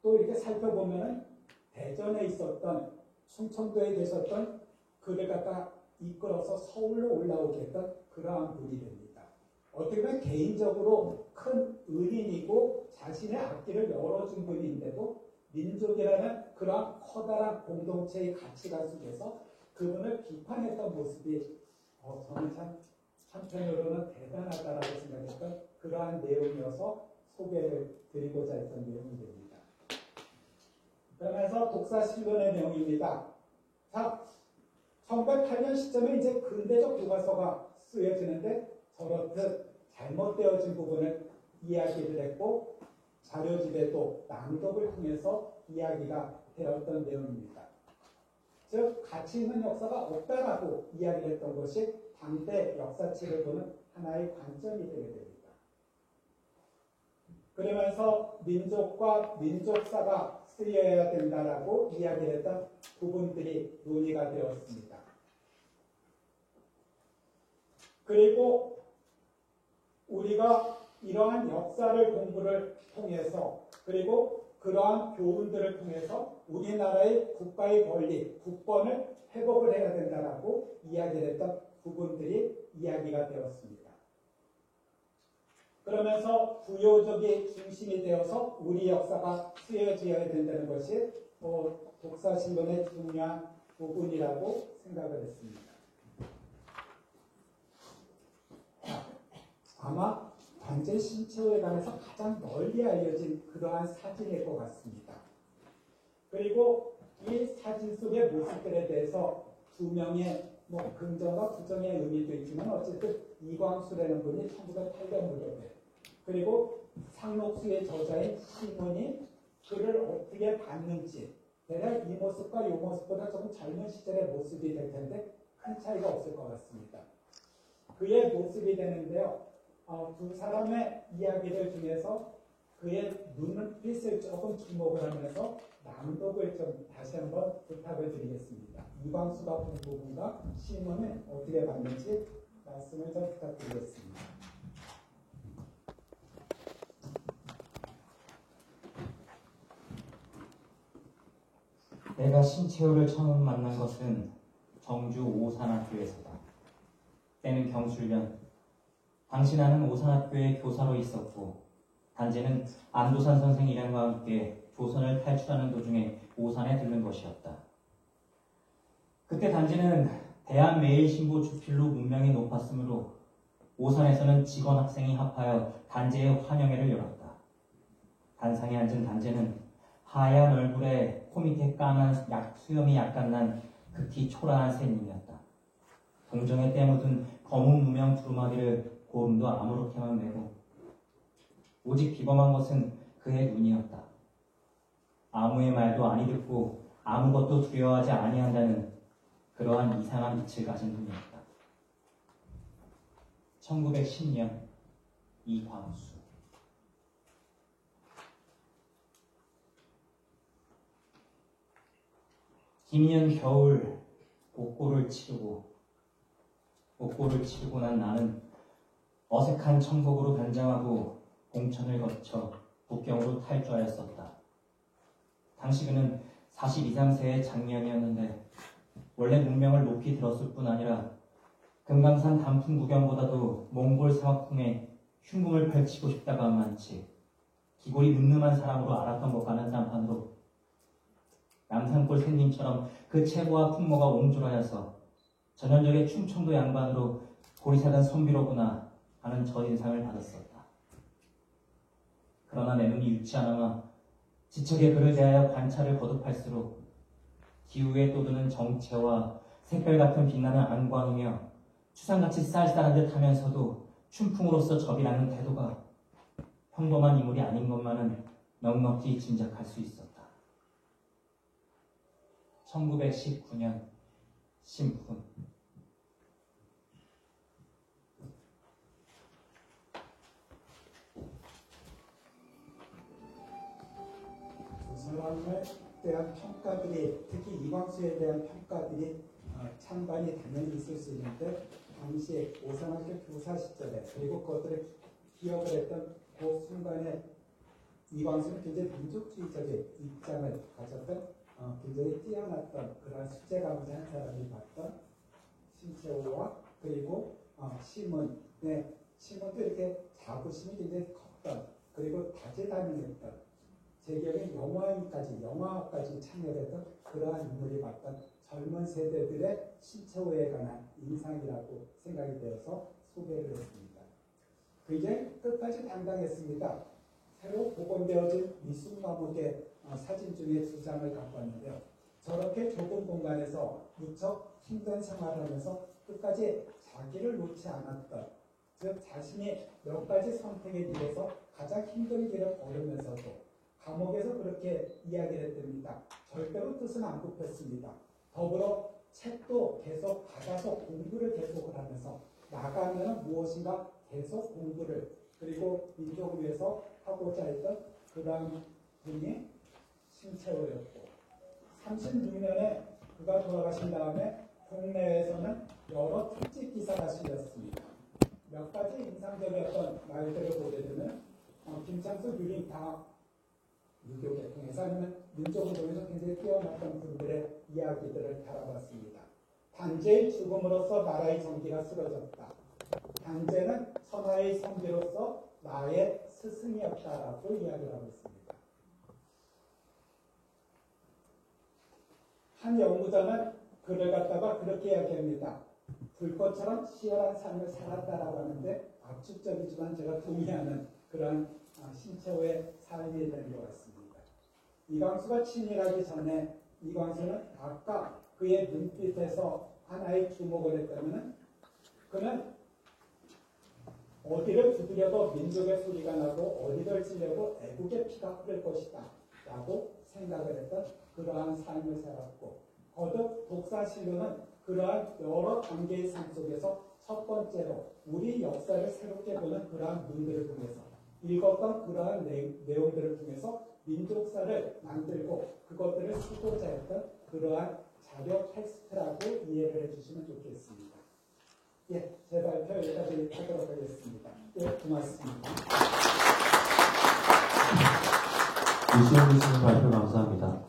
또 이렇게 살펴보면 대전에 있었던 충청도에 계셨던 그를 갖다 이끌어서 서울로 올라오게 했던 그러한 분이 됩니다. 어떻게 보면 개인적으로 큰 은인이고 자신의 앞길을 열어준 분인데도 민족이라는 그러한 커다란 공동체의 가치관 속에서 그분을 비판했던 모습이 저는 참 한편으로는 대단하다라고 생각했던 그러한 내용이어서 소개를 드리고자 했던 내용이 됩니다. 그러면서 독사신론의 내용입니다. 자, 1908년 시점에 이제 근대적 교과서가 쓰여지는데 저렇듯 잘못되어진 부분을 이야기를 했고 자료집에도 낭독을 통해서 이야기가 되었던 내용입니다. 즉 가치 있는 역사가 없다라고 이야기를 했던 것이 당대 역사책을 보는 하나의 관점이 되게 됩니다. 그러면서 민족과 민족사가 쓰여야 된다라고 이야기를 했던 부분들이 논의가 되었습니다. 그리고 우리가 이러한 역사를 공부를 통해서 그리고 그러한 교훈들을 통해서 우리나라의 국가의 권리, 국권을 회복을 해야 된다라고 이야기를 했던 부분들이 이야기가 되었습니다. 그러면서 부여족이 중심이 되어서 우리 역사가 쓰여져야 된다는 것이 독사신론의 중요한 부분이라고 생각을 했습니다. 아마 단재 신채호에 관해서 가장 널리 알려진 그러한 사진일 것 같습니다. 그리고 이 사진 속의 모습들에 대해서 두 명의 긍정과 부정의 의미도 있지만 어쨌든 이광수라는 분이 1908년 무렵에 그리고 상록수의 저자인 시몬이 그를 어떻게 봤는지 대략 이 모습과 이 모습보다 조금 젊은 시절의 모습이 될 텐데 큰 차이가 없을 것 같습니다. 그의 모습이 되는데요. 두 사람의 이야기들 중에서 그의 눈빛을 조금 주목을 하면서 낭독을 좀 다시 한번 부탁을 드리겠습니다. 이광수가 본 부분과 시몬은 어떻게 봤는지 말씀을 좀 부탁드리겠습니다. 내가 신채호를 처음 만난 것은 정주 오산학교에서다. 때는 경술련. 당시 나는 오산학교에 교사로 있었고 단재는 안도산 선생 일행과 함께 조선을 탈출하는 도중에 오산에 들른 것이었다. 그때 단재는 대한매일신보 주필로 문명이 높았으므로 오산에서는 직원 학생이 합하여 단재의 환영회를 열었다. 단상에 앉은 단재는 하얀 얼굴에 코 밑에 까만 수염이 약간 난 극히 초라한 새님이었다. 동정에 때묻은 검은 무명 두루마기를 고름도 아무렇게만 메고 오직 비범한 것은 그의 눈이었다. 아무의 말도 아니 듣고 아무것도 두려워하지 아니한다는 그러한 이상한 빛을 가진 분이었다. 1910년 이광수. 김년 겨울 옥고를 치르고 난 나는 어색한 청복으로 변장하고 봉천을 거쳐 북경으로 탈주하였었다. 당시 그는 42, 3세의 장년이었는데 원래 문명을 높이 들었을 뿐 아니라 금강산 단풍 구경보다도 몽골 사막풍에 흉금을 펼치고 싶다가 많지 기골이 늠름한 사람으로 알았던 것과는 딴판으로 남산골 샌님처럼 그 체구와 풍모가 옹졸하여서 전형적의 충청도 양반으로 고리사단 선비로구나 하는 첫인상을 받았었다. 그러나 내 눈이 유치 않아마 지척의 그를 대하여 관찰을 거듭할수록 기후에 떠드는 정체와 색깔 같은 빛나는 안광이며 추상같이 쌀쌀한 듯 하면서도 춘풍으로서 접이 나는 태도가 평범한 인물이 아닌 것만은 넉넉히 짐작할 수 있었다. 1919년 신푼. 그 사람에 대한 평가들이, 특히 이광수에 대한 평가들이 찬반이 당연히 있을 수 있는데, 당시 오산학교 교사 시절에 그리고 그것들을 기억을 했던 그 순간에 이광수는 굉장히 민족주의적인 입장을 가졌던 굉장히 뛰어났던 그런 수제가무자 한 사람이 봤던 신채호와 그리고 시문도 이렇게 자부심이 굉장히 컸던, 그리고 다재다능했던, 제 기억에 영화까지 참여했던 그러한 인물이 봤던 젊은 세대들의 신채호에 관한 인상이라고 생각이 되어서 소개를 했습니다. 굉장히 끝까지 당당했습니다. 새로 복원되어진 미술과목의 사진 중에 두 장을 갖고 왔는데요. 저렇게 좁은 공간에서 무척 힘든 생활을 하면서 끝까지 자기를 놓지 않았던, 즉 자신이 몇 가지 선택에 비해서 가장 힘든 길을 걸으면서도 감옥에서 그렇게 이야기를 했답니다. 절대로 뜻은 안 굽혔습니다. 더불어 책도 계속 받아서 공부를 계속을 하면서 나가면 무엇인가 계속 공부를, 그리고 민족을 위해서 하고자 했던 그런 분이 신채호였고, 36년에 그가 돌아가신 다음에 국내에서는 여러 특집 기사가 실렸습니다. 몇 가지 인상적이었던 말들을 보게 되면 김창수 유림 다 유교 계통에서 아니면 민족운동에서 굉장히 뛰어났던 분들의 이야기들을 달아봤습니다. 단재의 죽음으로써 나라의 정기가 쓰러졌다. 단재는 천하의 선비로서 나의 스승이었다라고 이야기를 하고 있습니다. 한 연구자는 그를 갖다가 그렇게 이야기합니다. 불꽃처럼 치열한 삶을 살았다라고 하는데 압축적이지만 제가 동의하는 그런 신채호의 삶이 되는 것 같습니다. 이광수가 친일하기 전에 이광수는 아까 그의 눈빛에서 하나의 주목을 했다면 그는 어디를 두드려도 민족의 소리가 나고 어디를 찔려도 애국의 피가 흐를 것이다 라고 생각을 했던 그러한 삶을 살았고, 거듭 독사실로는 그러한 여러 단계의 삶 속에서 첫 번째로 우리 역사를 새롭게 보는 그러한 문들을 통해서 읽었던 그러한 내용들을 통해서 민족사를 만들고 그것들을 쓰고자 했던 그러한 자료 텍스트라고 이해를 해주시면 좋겠습니다. 예, 제 발표 여기까지 하도록 하겠습니다. 예, 고맙습니다. 유시영 교수님 발표 감사합니다.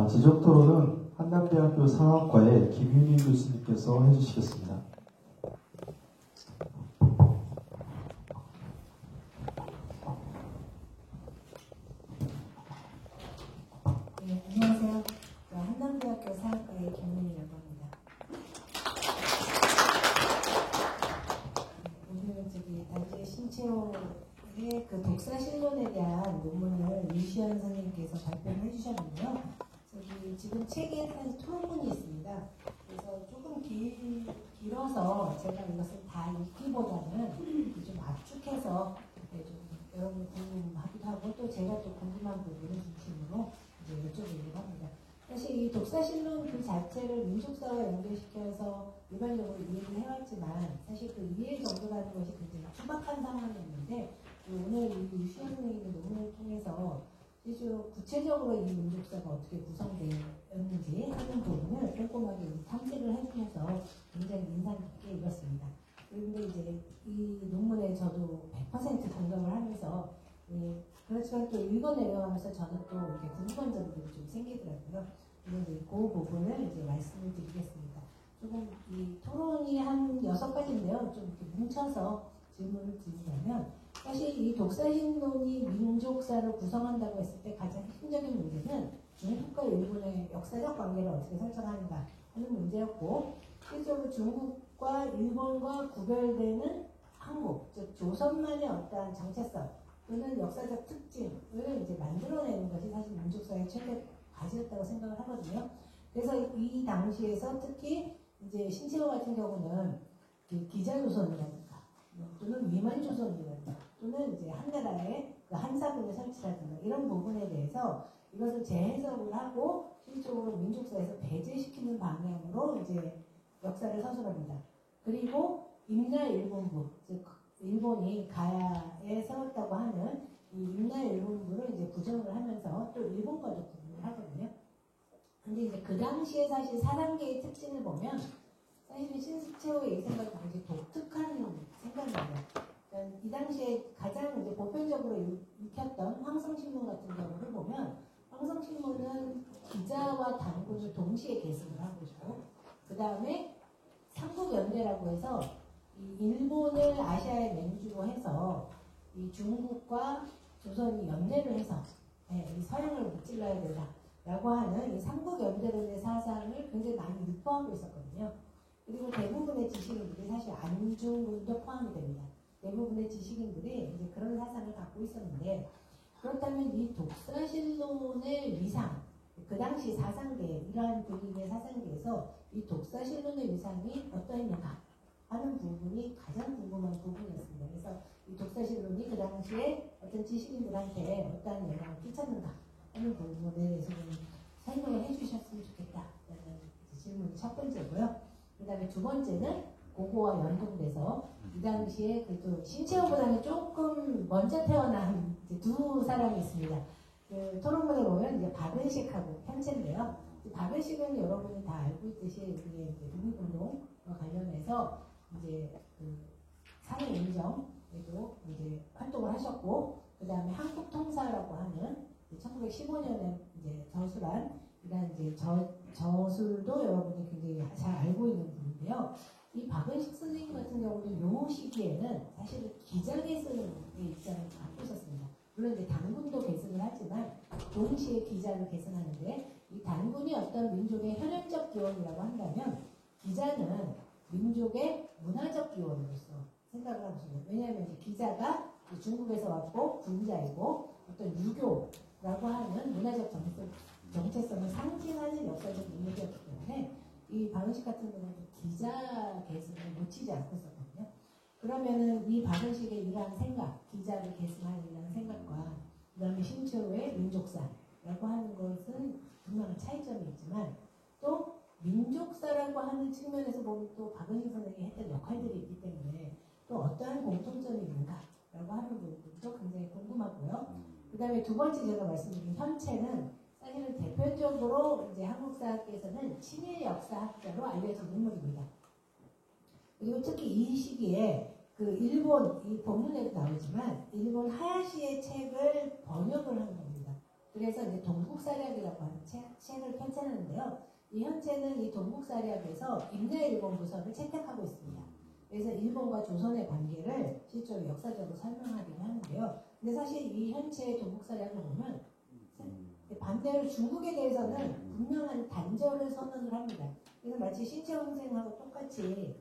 지적토론은 한남대학교 사학과의 김윤희 교수님께서 해주시겠습니다. 네, 안녕하세요. 한남대학교 사학과의 김윤희라고 합니다. 오늘 단재 신채호의 그 독사신론에 대한 논문을 유시현 선생님께서 발표를 해주셨는데요. 지금 책에 한 토론문이 있습니다. 그래서 조금 길어서 제가 이것을 다 읽기보다는 좀 압축해서 좀 여러분 궁금하기도 하고 또 제가 또 궁금한 부분을 중심으로 이제 여쭤보려고 합니다. 사실 사실 이 독사신론 그 자체를 민족사와 연결시켜서 일반적으로 이해를 해왔지만 사실 그 이해 정도라는 것이 굉장히 투박한 상황이었는데 오늘 이 유시현 선생님의 논문을 통해서 실제로 구체적으로 이 민족사가 어떻게 구성되었는지 하는 부분을 꼼꼼하게 탐색을 해주셔서 굉장히 인상 깊게 읽었습니다. 그런데 이제 이 논문에 저도 100% 동감을 하면서 그렇지만 또 읽어내려가면서 저는 또 이렇게 궁금한 점들이 좀 생기더라고요. 그런데 그 부분을 이제 말씀을 드리겠습니다. 조금 이 토론이 한 6가지인데요. 좀 이렇게 뭉쳐서 질문을 드리자면 사실 이 독사신론이 민족사를 구성한다고 했을 때 가장 핵심적인 문제는 중국과 일본의 역사적 관계를 어떻게 설정하는가 하는 문제였고 실제로 중국과 일본과 구별되는 한국, 즉 조선만의 어떠한 정체성 또는 역사적 특징을 이제 만들어내는 것이 사실 민족사의 최대 과제였다고 생각을 하거든요. 그래서 이 당시에서 특히 이제 신채호 같은 경우는 그 기자조선이라든가 또는 위만조선이라든가 또는 이제 한나라의 그 한사분의 설치라든가 이런 부분에 대해서 이것을 재해석을 하고 실질적으로 민족사에서 배제시키는 방향으로 이제 역사를 서술합니다. 그리고 임나일본부, 즉 일본이 가야에 세웠다고 하는 이 임나일본부를 이제 부정을 하면서 또 일본과도 구분을 하거든요. 근데 이제 그 당시에 사실 사상계의 특징을 보면 사실은 신채호의 이 생각이 굉장히 독특한 생각입니다. 그러니까 이 당시에 가장 이제 보편적으로 읽혔던 황성신문 같은 경우를 보면 황성신문은 기자와 단군을 동시에 계승을 하고 있고 그 다음에 삼국연대라고 해서 이 일본을 아시아의 맹주로 해서 이 중국과 조선이 연대를 해서 이 서양을 무찔러야 된다라고 하는 이 삼국연대론의 사상을 굉장히 많이 유포하고 있었거든요. 그리고 대부분의 지식인들이 사실 안중근도 포함이 됩니다. 대부분의 지식인들이 이제 그런 사상을 갖고 있었는데 그렇다면 이 독사신론의 위상, 그 당시 사상계, 이러한 분위기의 사상계에서 이 독사신론의 위상이 어떠했는가 하는 부분이 가장 궁금한 부분이었습니다. 그래서 이 독사신론이 그 당시에 어떤 지식인들한테 어떠한 영향을 끼쳤는가 하는 부분에 대해서 좀 설명을 해주셨으면 좋겠다라는 질문이 첫 번째고요. 그 다음에 두 번째는 그거와 연동돼서 이 당시에 그래도 신채호보다는 조금 먼저 태어난 이제 두 사람이 있습니다. 그 토론문에 보면 이제 박은식하고 현채인데요. 박은식은 여러분이 다 알고 있듯이 우리의 독립운동과 관련해서 이제 그 사회인정에도 이제 활동을 하셨고, 그 다음에 한국통사라고 하는 1915년에 이제 저술한 이런 이제 저술도 여러분이 굉장히 잘 알고 있는 분인데요. 이 박은식 선생님 같은 경우는 요 시기에는 사실은 기자 계승의 입장을 갖고 있었습니다. 물론 이제 단군도 계승을 하지만 동시에 기자를 계승하는데 이 단군이 어떤 민족의 현현적 기원이라고 한다면 기자는 민족의 문화적 기원으로서 생각을 하고 있습니다. 왜냐하면 이제 기자가 중국에서 왔고 군자이고 어떤 유교라고 하는 문화적 정체성을 상징하는 역사적 인물이었기 때문에 이 박은식 같은 경우는 기자 계승을 놓치지 않고 있었거든요. 그러면은 이 박은식의 이러한 생각, 기자를 계승하는 이러한 생각과 그 다음에 신채호의 민족사라고 하는 것은 분명한 차이점이 있지만 또 민족사라고 하는 측면에서 보면 또 박은식 선생님이 했던 역할들이 있기 때문에 또 어떠한 공통점이 있는가라고 하는 부분도 굉장히 궁금하고요. 그 다음에 두 번째 제가 말씀드린 현채는 사실은 대표적으로 이제 한국사학계에서는 친일 역사학자로 알려진 인물입니다. 그리고 특히 이 시기에 그 일본, 이 본문에도 나오지만 일본 하야시의 책을 번역을 한 겁니다. 그래서 이제 동국사략이라고 하는 책을 펼쳐놨는데요. 이 현채는 이 동국사략에서 임나일본 부서를 채택하고 있습니다. 그래서 일본과 조선의 관계를 실제로 역사적으로 설명하기도 하는데요. 근데 사실 이 현채의 동국사략을 보면 반대로 중국에 대해서는 분명한 단절을 선언을 합니다. 그래서 마치 신채호 선생하고 똑같이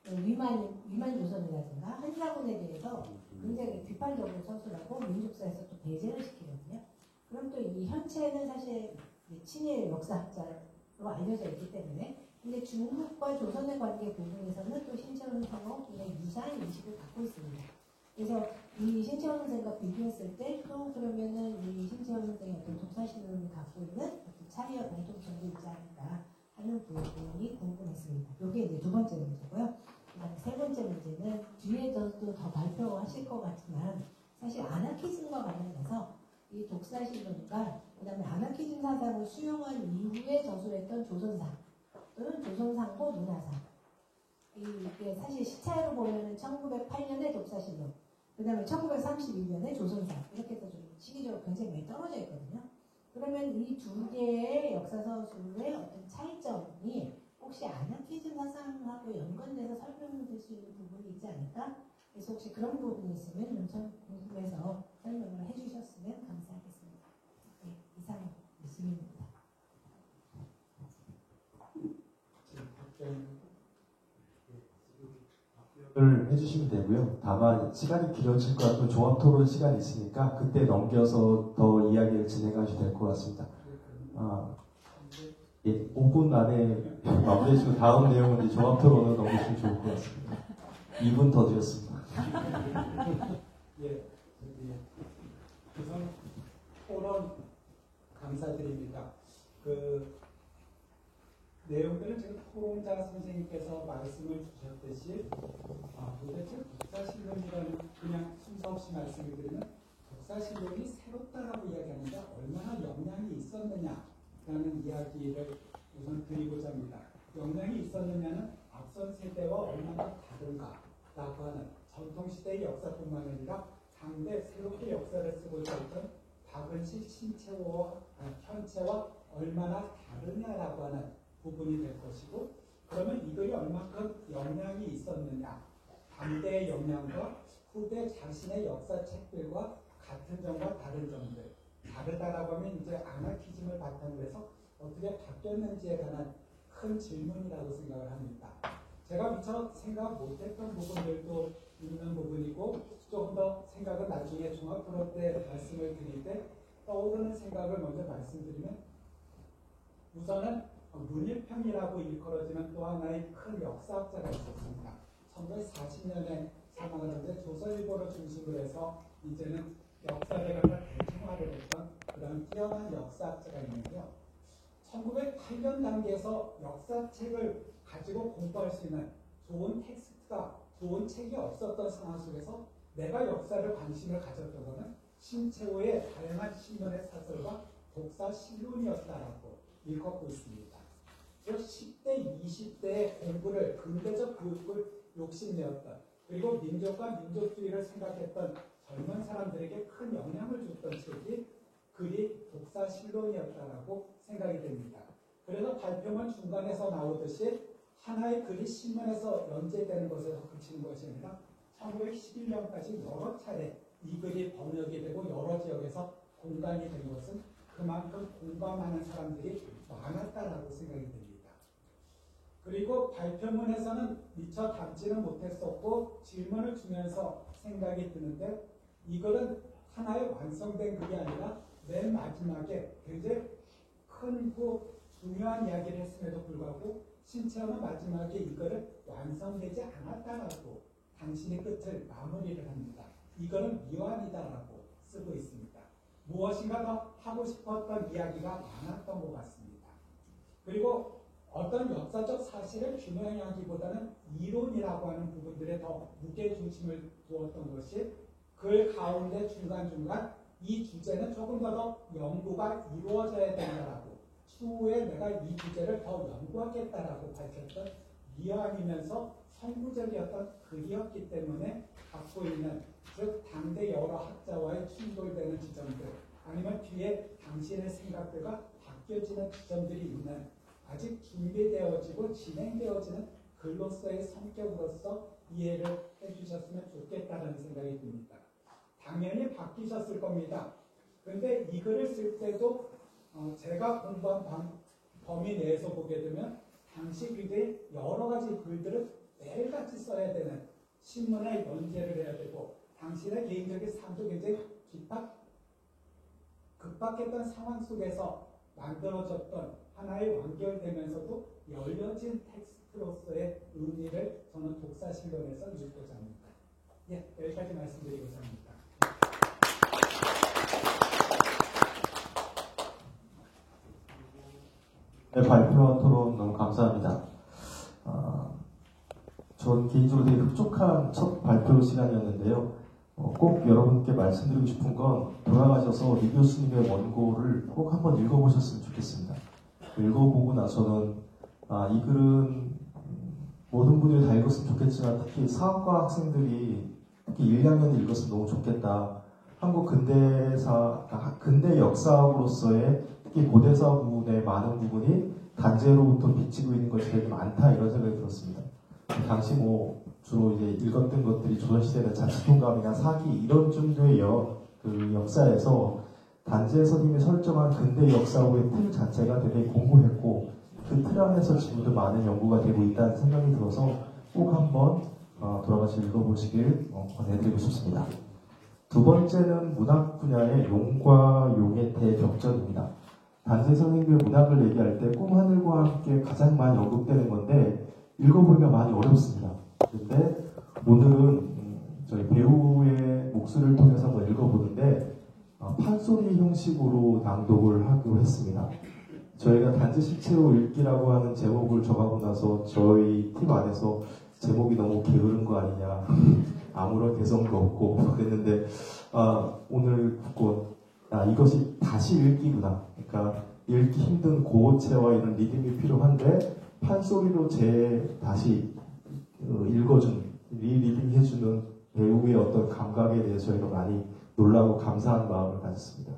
위만조선이라든가 한사군에 대해서 굉장히 비판적으로 서술하고 민족사에서 또 배제를 시키거든요. 그럼 또 이 현채는 사실 친일 역사학자로 알려져 있기 때문에 근데 중국과 조선의 관계 부분에서는 또 신채호 선생하고 굉장히 유사한 인식을 갖고 있습니다. 그래서 이 신채원 선생과 비교했을 때 또 그러면은 이 신채원 선생의 어떤 독사신론을 갖고 있는 어떤 차이와 공통점도 있지 않을까 하는 부분이 궁금했습니다. 이게 이제 두 번째 문제고요. 그다음에 세 번째 문제는 뒤에도 더 발표하실 것 같지만 사실 아나키즘과 관련해서 이 독사신론과 그다음에 아나키즘 사상을 수용한 이후에 저술했던 조선사 또는 조선상고 문화사 이게 사실 시차로 보면은 1908년에 독사신론 그 다음에 1932년에 조선사 이렇게 해서 좀 시기적으로 굉장히 많이 떨어져 있거든요. 그러면 이 두 개의 역사서술의 어떤 차이점이 혹시 아나키즘 사상하고 연관돼서 설명될 수 있는 부분이 있지 않을까? 그래서 혹시 그런 부분이 있으면 좀 궁금해서 설명을 해주셨으면 감사하겠습니다. 네, 이상 말씀입니다. 을 해주시면 되고요. 다만 시간이 길어질 것 같고 종합 토론 시간이 있으니까 그때 넘겨서 더 이야기를 진행하셔도 될 것 같습니다. 예, 5분 안에 마무리해주고 다음 내용은 이제 종합 토론으로 넘기시면 좋을 것 같습니다. 2분 더 드렸습니다. 예, 우선 토론 감사드립니다. 내용들은 지금 토론자 선생님께서 말씀을 주셨듯이 도대체 독사신론이라는 그냥 순서 없이 말씀을 드리면 독사신론이 새롭다라고 이야기하는데 얼마나 영향이 있었느냐라는 이야기를 우선 드리고자 합니다. 영향이 있었느냐는 앞선 세대와 얼마나 다른가라고 하는 전통시대의 역사뿐만 아니라 당대 새롭게 역사를 쓰고자 했던 박은실, 신채호와 현채와 얼마나 다르냐라고 하는 부분이 될 것이고 그러면 이들이 얼마큼 영향이 있었느냐 당대의 영향과 후대 자신의 역사책들과 같은 점과 다른 점들 다르다라고 하면 이제 아나키즘을 바탕으로 해서 어떻게 바뀌었는지에 관한 큰 질문이라고 생각을 합니다. 제가 미처 생각 못했던 부분들도 있는 부분이고 조금 더 생각은 나중에 종합토론 때 말씀을 드릴 때 떠오르는 생각을 먼저 말씀드리면 우선은 문일평이라고 일컬어지는 또 하나의 큰 역사학자가 있었습니다. 1940년에 사망을 하는데 조선일보를 중심으로 해서 이제는 역사를 갖다 대중화를 했던 그런 뛰어난 역사학자가 있는데요. 1908년 단계에서 역사책을 가지고 공부할 수 있는 좋은 텍스트가 좋은 책이 없었던 상황 속에서 내가 역사를 관심을 가졌던 것은 신채호의 다양한 신문의 사설과 독사신론이었다라고 일컫고 있습니다. 10대, 20대의 공부를 근대적 교육을 욕심내었던 그리고 민족과 민족주의를 생각했던 젊은 사람들에게 큰 영향을 줬던 책이 글이 독사신론이었다라고 생각이 됩니다. 그래서 발표문 중간에서 나오듯이 하나의 글이 신문에서 연재되는 것에서 그치는 것이 아니라 1911년까지 여러 차례 이 글이 번역이 되고 여러 지역에서 공간이 된 것은 그만큼 공감하는 사람들이 많았다라고 생각이 됩니다. 그리고 발표문에서는 미처 담지는 못했었고 질문을 주면서 생각이 드는데 이글은 하나의 완성된 글이 아니라 맨 마지막에 굉장히 크고 중요한 이야기를 했음에도 불구하고 신채호는 마지막에 이글을 완성되지 않았다라고 당신의 끝을 마무리를 합니다. 이거는 미완이다라고 쓰고 있습니다. 무엇인가 더 하고 싶었던 이야기가 많았던 것 같습니다. 그리고 어떤 역사적 사실을 규명하기보다는 이론이라고 하는 부분들에 더 무게중심을 두었던 것이 글 가운데 중간중간 이 주제는 조금 더 연구가 이루어져야 된다라고 추후에 내가 이 주제를 더 연구하겠다라고 밝혔던 미완이면서 선구적이었던 글이었기 때문에 갖고 있는 즉 당대 여러 학자와의 충돌되는 지점들 아니면 뒤에 당신의 생각들과 바뀌어지는 지점들이 있는 아직 준비되어지고 진행되어지는 글로서의 성격으로서 이해를 해주셨으면 좋겠다는 생각이 듭니다. 당연히 바뀌셨을 겁니다. 그런데 이 글을 쓸 때도 제가 공부한 범위 내에서 보게 되면 당시 굉장히 여러 가지 글들을 매일같이 써야 되는 신문에 연재를 해야 되고 당신의 개인적인 삶도 굉장히 급박했던 상황 속에서 만들어졌던 하나의 완결되면서도 열려진 텍스트로서의 의미를 저는 독사신론에서 읽고자 합니다. 예, 여기까지 말씀드리고자 합니다. 네, 발표와 토론 너무 감사합니다. 전 개인적으로 되게 흡족한 첫 발표 시간이었는데요. 꼭 여러분께 말씀드리고 싶은 건 돌아가셔서 리 교수님의 원고를 꼭 한번 읽어보셨으면 좋겠습니다. 읽어보고 나서는 이 글은 모든 분들이 다 읽었으면 좋겠지만 특히 사학과 학생들이 특히 1, 2학년이 읽었으면 너무 좋겠다. 한국 근대사, 근대 역사학으로서의 특히 고대사 부분의 많은 부분이 단죄로부터 비치고 있는 것이 되게 많다 이런 생각이 들었습니다. 당시 주로 이제 읽었던 것들이 조선시대의 자치통감이나 사기 이런 정도의 그 역사에서 단재 선생님이 설정한 근대 역사의 틀 자체가 되게 공고했고 그 틀 안에서 지금도 많은 연구가 되고 있다는 생각이 들어서 꼭 한번 돌아가서 읽어보시길 권해드리고 싶습니다. 두 번째는 문학 분야의 용과 용의 대격전입니다. 단재 선생님의 문학을 얘기할 때 꿈하늘과 함께 가장 많이 언급되는 건데 읽어보기가 많이 어렵습니다. 그런데 오늘은 저희 배우의 목소리를 통해서 한번 읽어보는데 판소리 형식으로 낭독을 하기로 했습니다. 저희가 단지 실체로 읽기라고 하는 제목을 정하고 나서 저희 팀 안에서 제목이 너무 게으른 거 아니냐, 아무런 개성도 없고 그랬는데 오늘 듣고 이것이 다시 읽기구나. 그러니까 읽기 힘든 고어체와 이런 리듬이 필요한데 판소리로 다시 읽어준, 리리딩 해주는 배우의 어떤 감각에 대해서 저희가 많이 놀라고 감사한 마음을 가졌습니다.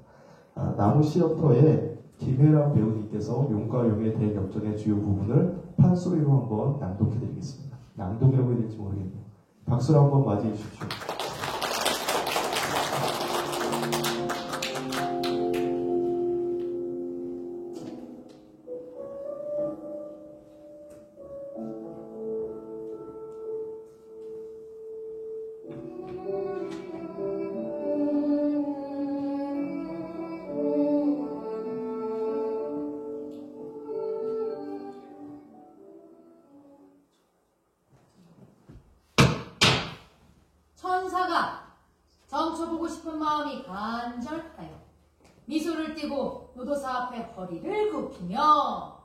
나무 시어터의 김혜랑 배우님께서 용과 용의 대격전의 주요 부분을 판소리로 한번 낭독해드리겠습니다. 낭독이라고 해야 될지 모르겠네요. 박수로 한번 맞이해 주십시오. 천사가 점쳐보고 싶은 마음이 간절하여 미소를 띠고 노도사 앞에 허리를 굽히며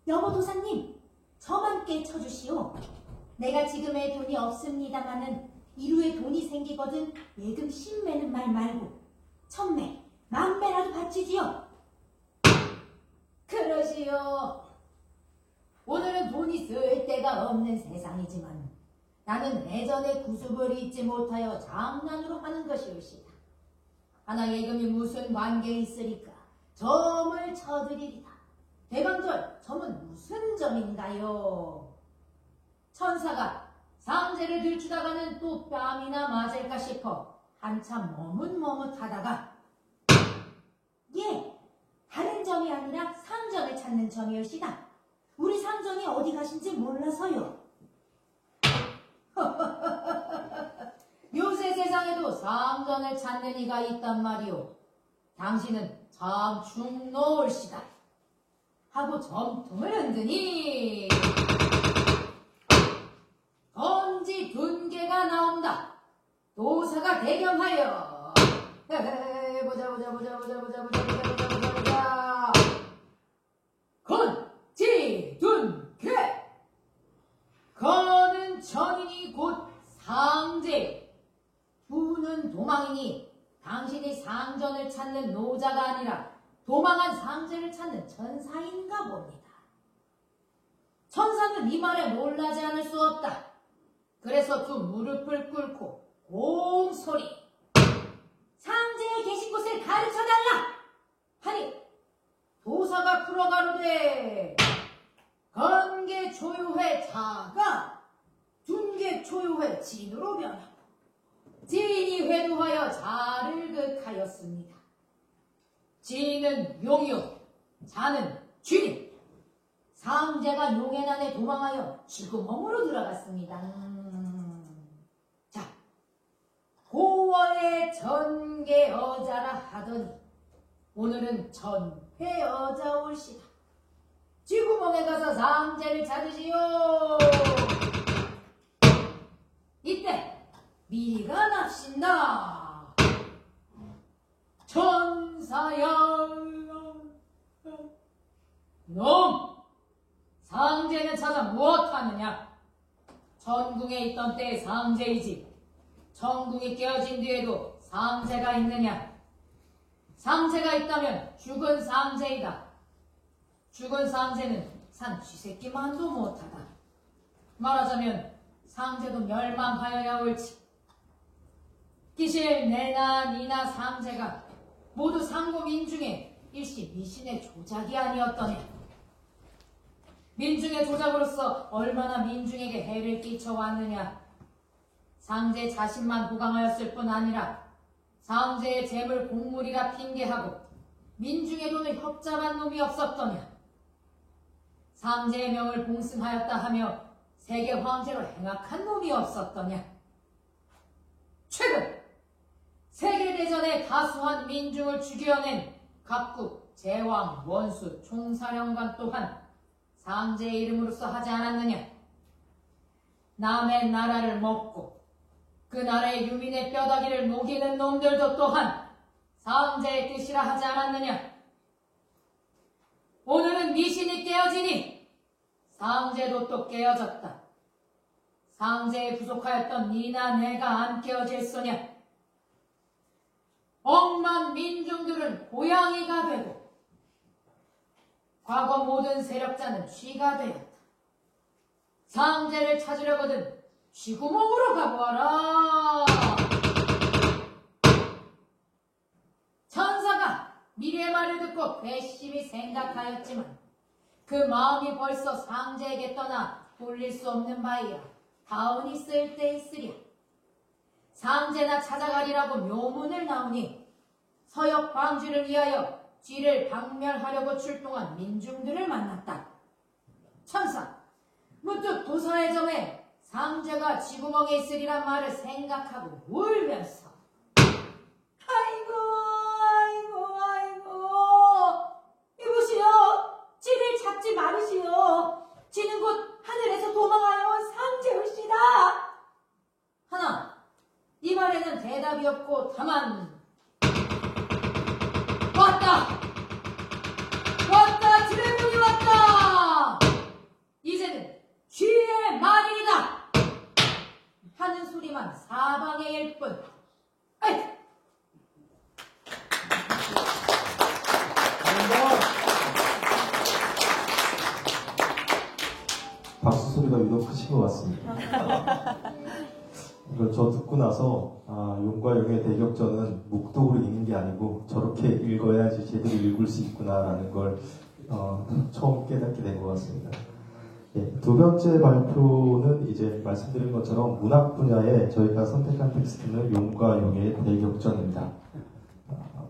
여보 도사님, 저만 꽤 쳐주시오. 내가 지금의 돈이 없습니다마는 이루에 돈이 생기거든 예금 10매는 말 말고 1000매, 10,000매라도 바치지요. 그러시오. 오늘은 돈이 쓸 데가 없는 세상이지만 나는 예전의 구습을 잊지 못하여 장난으로 하는 것이옵시다. 하나 예금이 무슨 관계 있으리까 점을 쳐드리리다. 대관절 점은 무슨 점인가요? 천사가 상제를 들추다가는 또 뺨이나 맞을까 싶어 한참 머뭇머뭇하다가 예, 다른 점이 아니라 상전을 찾는 점이옵시다. 우리 상전이 어디 가신지 몰라서요. 요새 세상에도 상전을 찾는 이가 있단 말이오. 당신은 참 중노올시다. 하고 점통을 흔드니 건지 둔개가 나온다. 도사가 대경하여 보자. 건지 둔개. 건은 전인이 곧 상제, 두는 도망이니 당신이 상전을 찾는 노자가 아니라 도망한 상제를 찾는 천사인가 봅니다. 천사는 이 말에 놀라지 않을 수 없다. 그래서 두 무릎을 꿇고 곰소리 상제에 계신 곳을 가르쳐달라 하니 도사가 풀어가로되 건개 초유회 자가 둔개 초유회 진으로 변하고 진이 회두하여 자를 극하였습니다. 진은 용이요 자는 쥐. 상제가 용의 난에 도망하여 쥐구멍으로 들어갔습니다. 자, 고원의 전개 여자라 하더니 오늘은 전회 여자 올시다. 쥐구멍에 가서 상제를 찾으시오. 미가 납신다. 천사야. 놈! 상제는 찾아 무엇하느냐? 전궁에 있던 때의 상제이지. 전궁이 깨어진 뒤에도 상제가 있느냐? 상제가 있다면 죽은 상제이다. 죽은 상제는 산 쥐새끼만도 못하다. 말하자면 상제도 멸망하여야 옳지. 기실 내나 니나 상제가 모두 상고 민중의 일시 미신의 조작이 아니었더냐. 민중의 조작으로서 얼마나 민중에게 해를 끼쳐왔느냐. 상제 자신만 호강하였을 뿐 아니라 상제의 재물 공물이라 핑계하고 민중의 돈을 협잡한 놈이 없었더냐. 상제의 명을 봉승하였다 하며 세계 황제로 행악한 놈이 없었더냐. 최근 세계대전에 다수한 민중을 죽여낸 각국 제왕, 원수, 총사령관 또한 상제의 이름으로서 하지 않았느냐. 남의 나라를 먹고 그 나라의 유민의 뼈다귀를 녹이는 놈들도 또한 상제의 뜻이라 하지 않았느냐. 오늘은 미신이 깨어지니 상제도 또 깨어졌다. 상제에 부족하였던 니나 내가 안 깨어질 소냐. 억만 민중들은 고양이가 되고 과거 모든 세력자는 쥐가 되었다. 상제를 찾으려거든 쥐구멍으로 가보아라. 천사가 미래의 말을 듣고 괘씸히 생각하였지만 그 마음이 벌써 상제에게 떠나 돌릴 수 없는 바이야 다운이 쓸 때 있으랴. 상제나 찾아가리라고 묘문을 나오니 서역 방주를 위하여 쥐를 박멸하려고 출동한 민중들을 만났다. 천사, 문득 도사의 점에 상제가 쥐구멍에 있으리란 말을 생각하고 울면서 아이고 이보시오. 쥐를 잡지 말으시오. 쥐는 곧 하늘에서 도망하여 온 상제올시다. 하나, 이 말에는 대답이 없고 다만 왔다 드래곤이 왔다. 이제는 쥐의 말이다 하는 소리만 사방에 일 뿐. 아이! 박수 소리가 유독 크신 것 같습니다. 이걸 저 듣고 나서 용과 용의 대격전은 묵독으로 읽는 게 아니고 저렇게 읽어야지 제대로 읽을 수 있구나라는 걸 처음 깨닫게 된 것 같습니다. 네, 두 번째 발표는 이제 말씀드린 것처럼 문학 분야에 저희가 선택한 텍스트는 용과 용의 대격전입니다.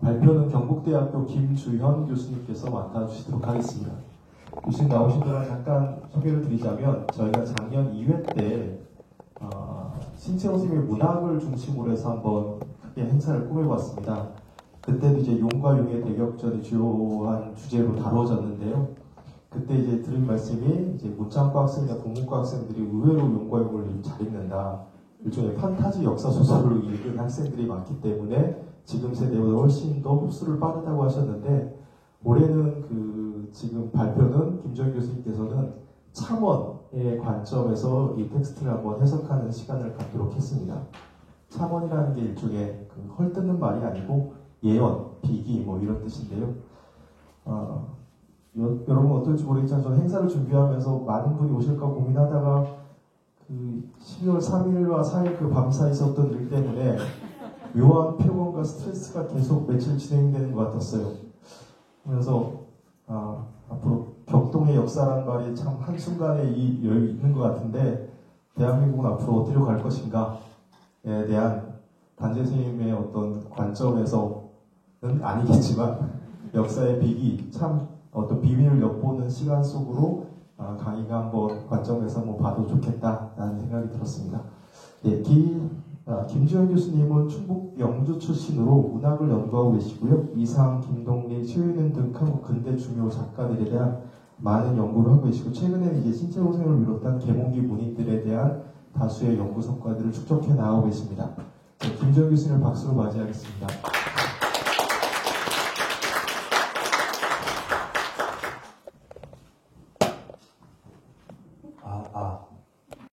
발표는 경북대학교 김주현 교수님께서 맡아주시도록 하겠습니다. 교수님 나오신 동안 잠깐 소개를 드리자면 저희가 작년 2회 때 신채호 선생님의 문학을 중심으로 해서 한번 크게 행사를 꾸며봤습니다. 그때도 이제 용과 용의 대격전이 주요한 주제로 다뤄졌는데요. 그때 이제 들은 말씀이 이제 문창과 학생이나 국문과 학생들이 의외로 용과 용을 잘 읽는다. 일종의 판타지 역사 소설을 읽은 학생들이 많기 때문에 지금 세대보다 훨씬 더 흡수를 빠르다고 하셨는데 올해는 지금 발표는 김정희 교수님께서는 참원의 관점에서 이 텍스트를 한번 해석하는 시간을 갖도록 했습니다. 참원이라는 게 일종의 헐뜯는 말이 아니고 예언, 비기 뭐 이런 뜻인데요. 여러분 어떨지 모르겠지만 저는 행사를 준비하면서 많은 분이 오실까 고민하다가 12월 3일과 4일 그 밤사이 있었던 일 때문에 묘한 피로감과 스트레스가 계속 며칠 진행되는 것 같았어요. 그래서 앞으로 격동의 역사란 말이 참 한순간에 있는 것 같은데 대한민국은 앞으로 어디로 갈 것인가에 대한 단재 선생님의 어떤 관점에서는 아니겠지만 역사의 비기 참 어떤 비밀을 엿보는 시간 속으로 강의가 한번 관점에서 봐도 좋겠다라는 생각이 들었습니다. 예, 김주현 교수님은 충북 영주 출신으로 문학을 연구하고 계시고요. 이상, 김동리, 최윤은 등 한국 근대 중요 작가들에 대한 많은 연구를 하고 계시고 최근에는 이제 신채호 선생님을 비롯한 계몽기 문인들에 대한 다수의 연구 성과들을 축적해 나가고 계십니다. 김정 교수님을 박수로 맞이하겠습니다.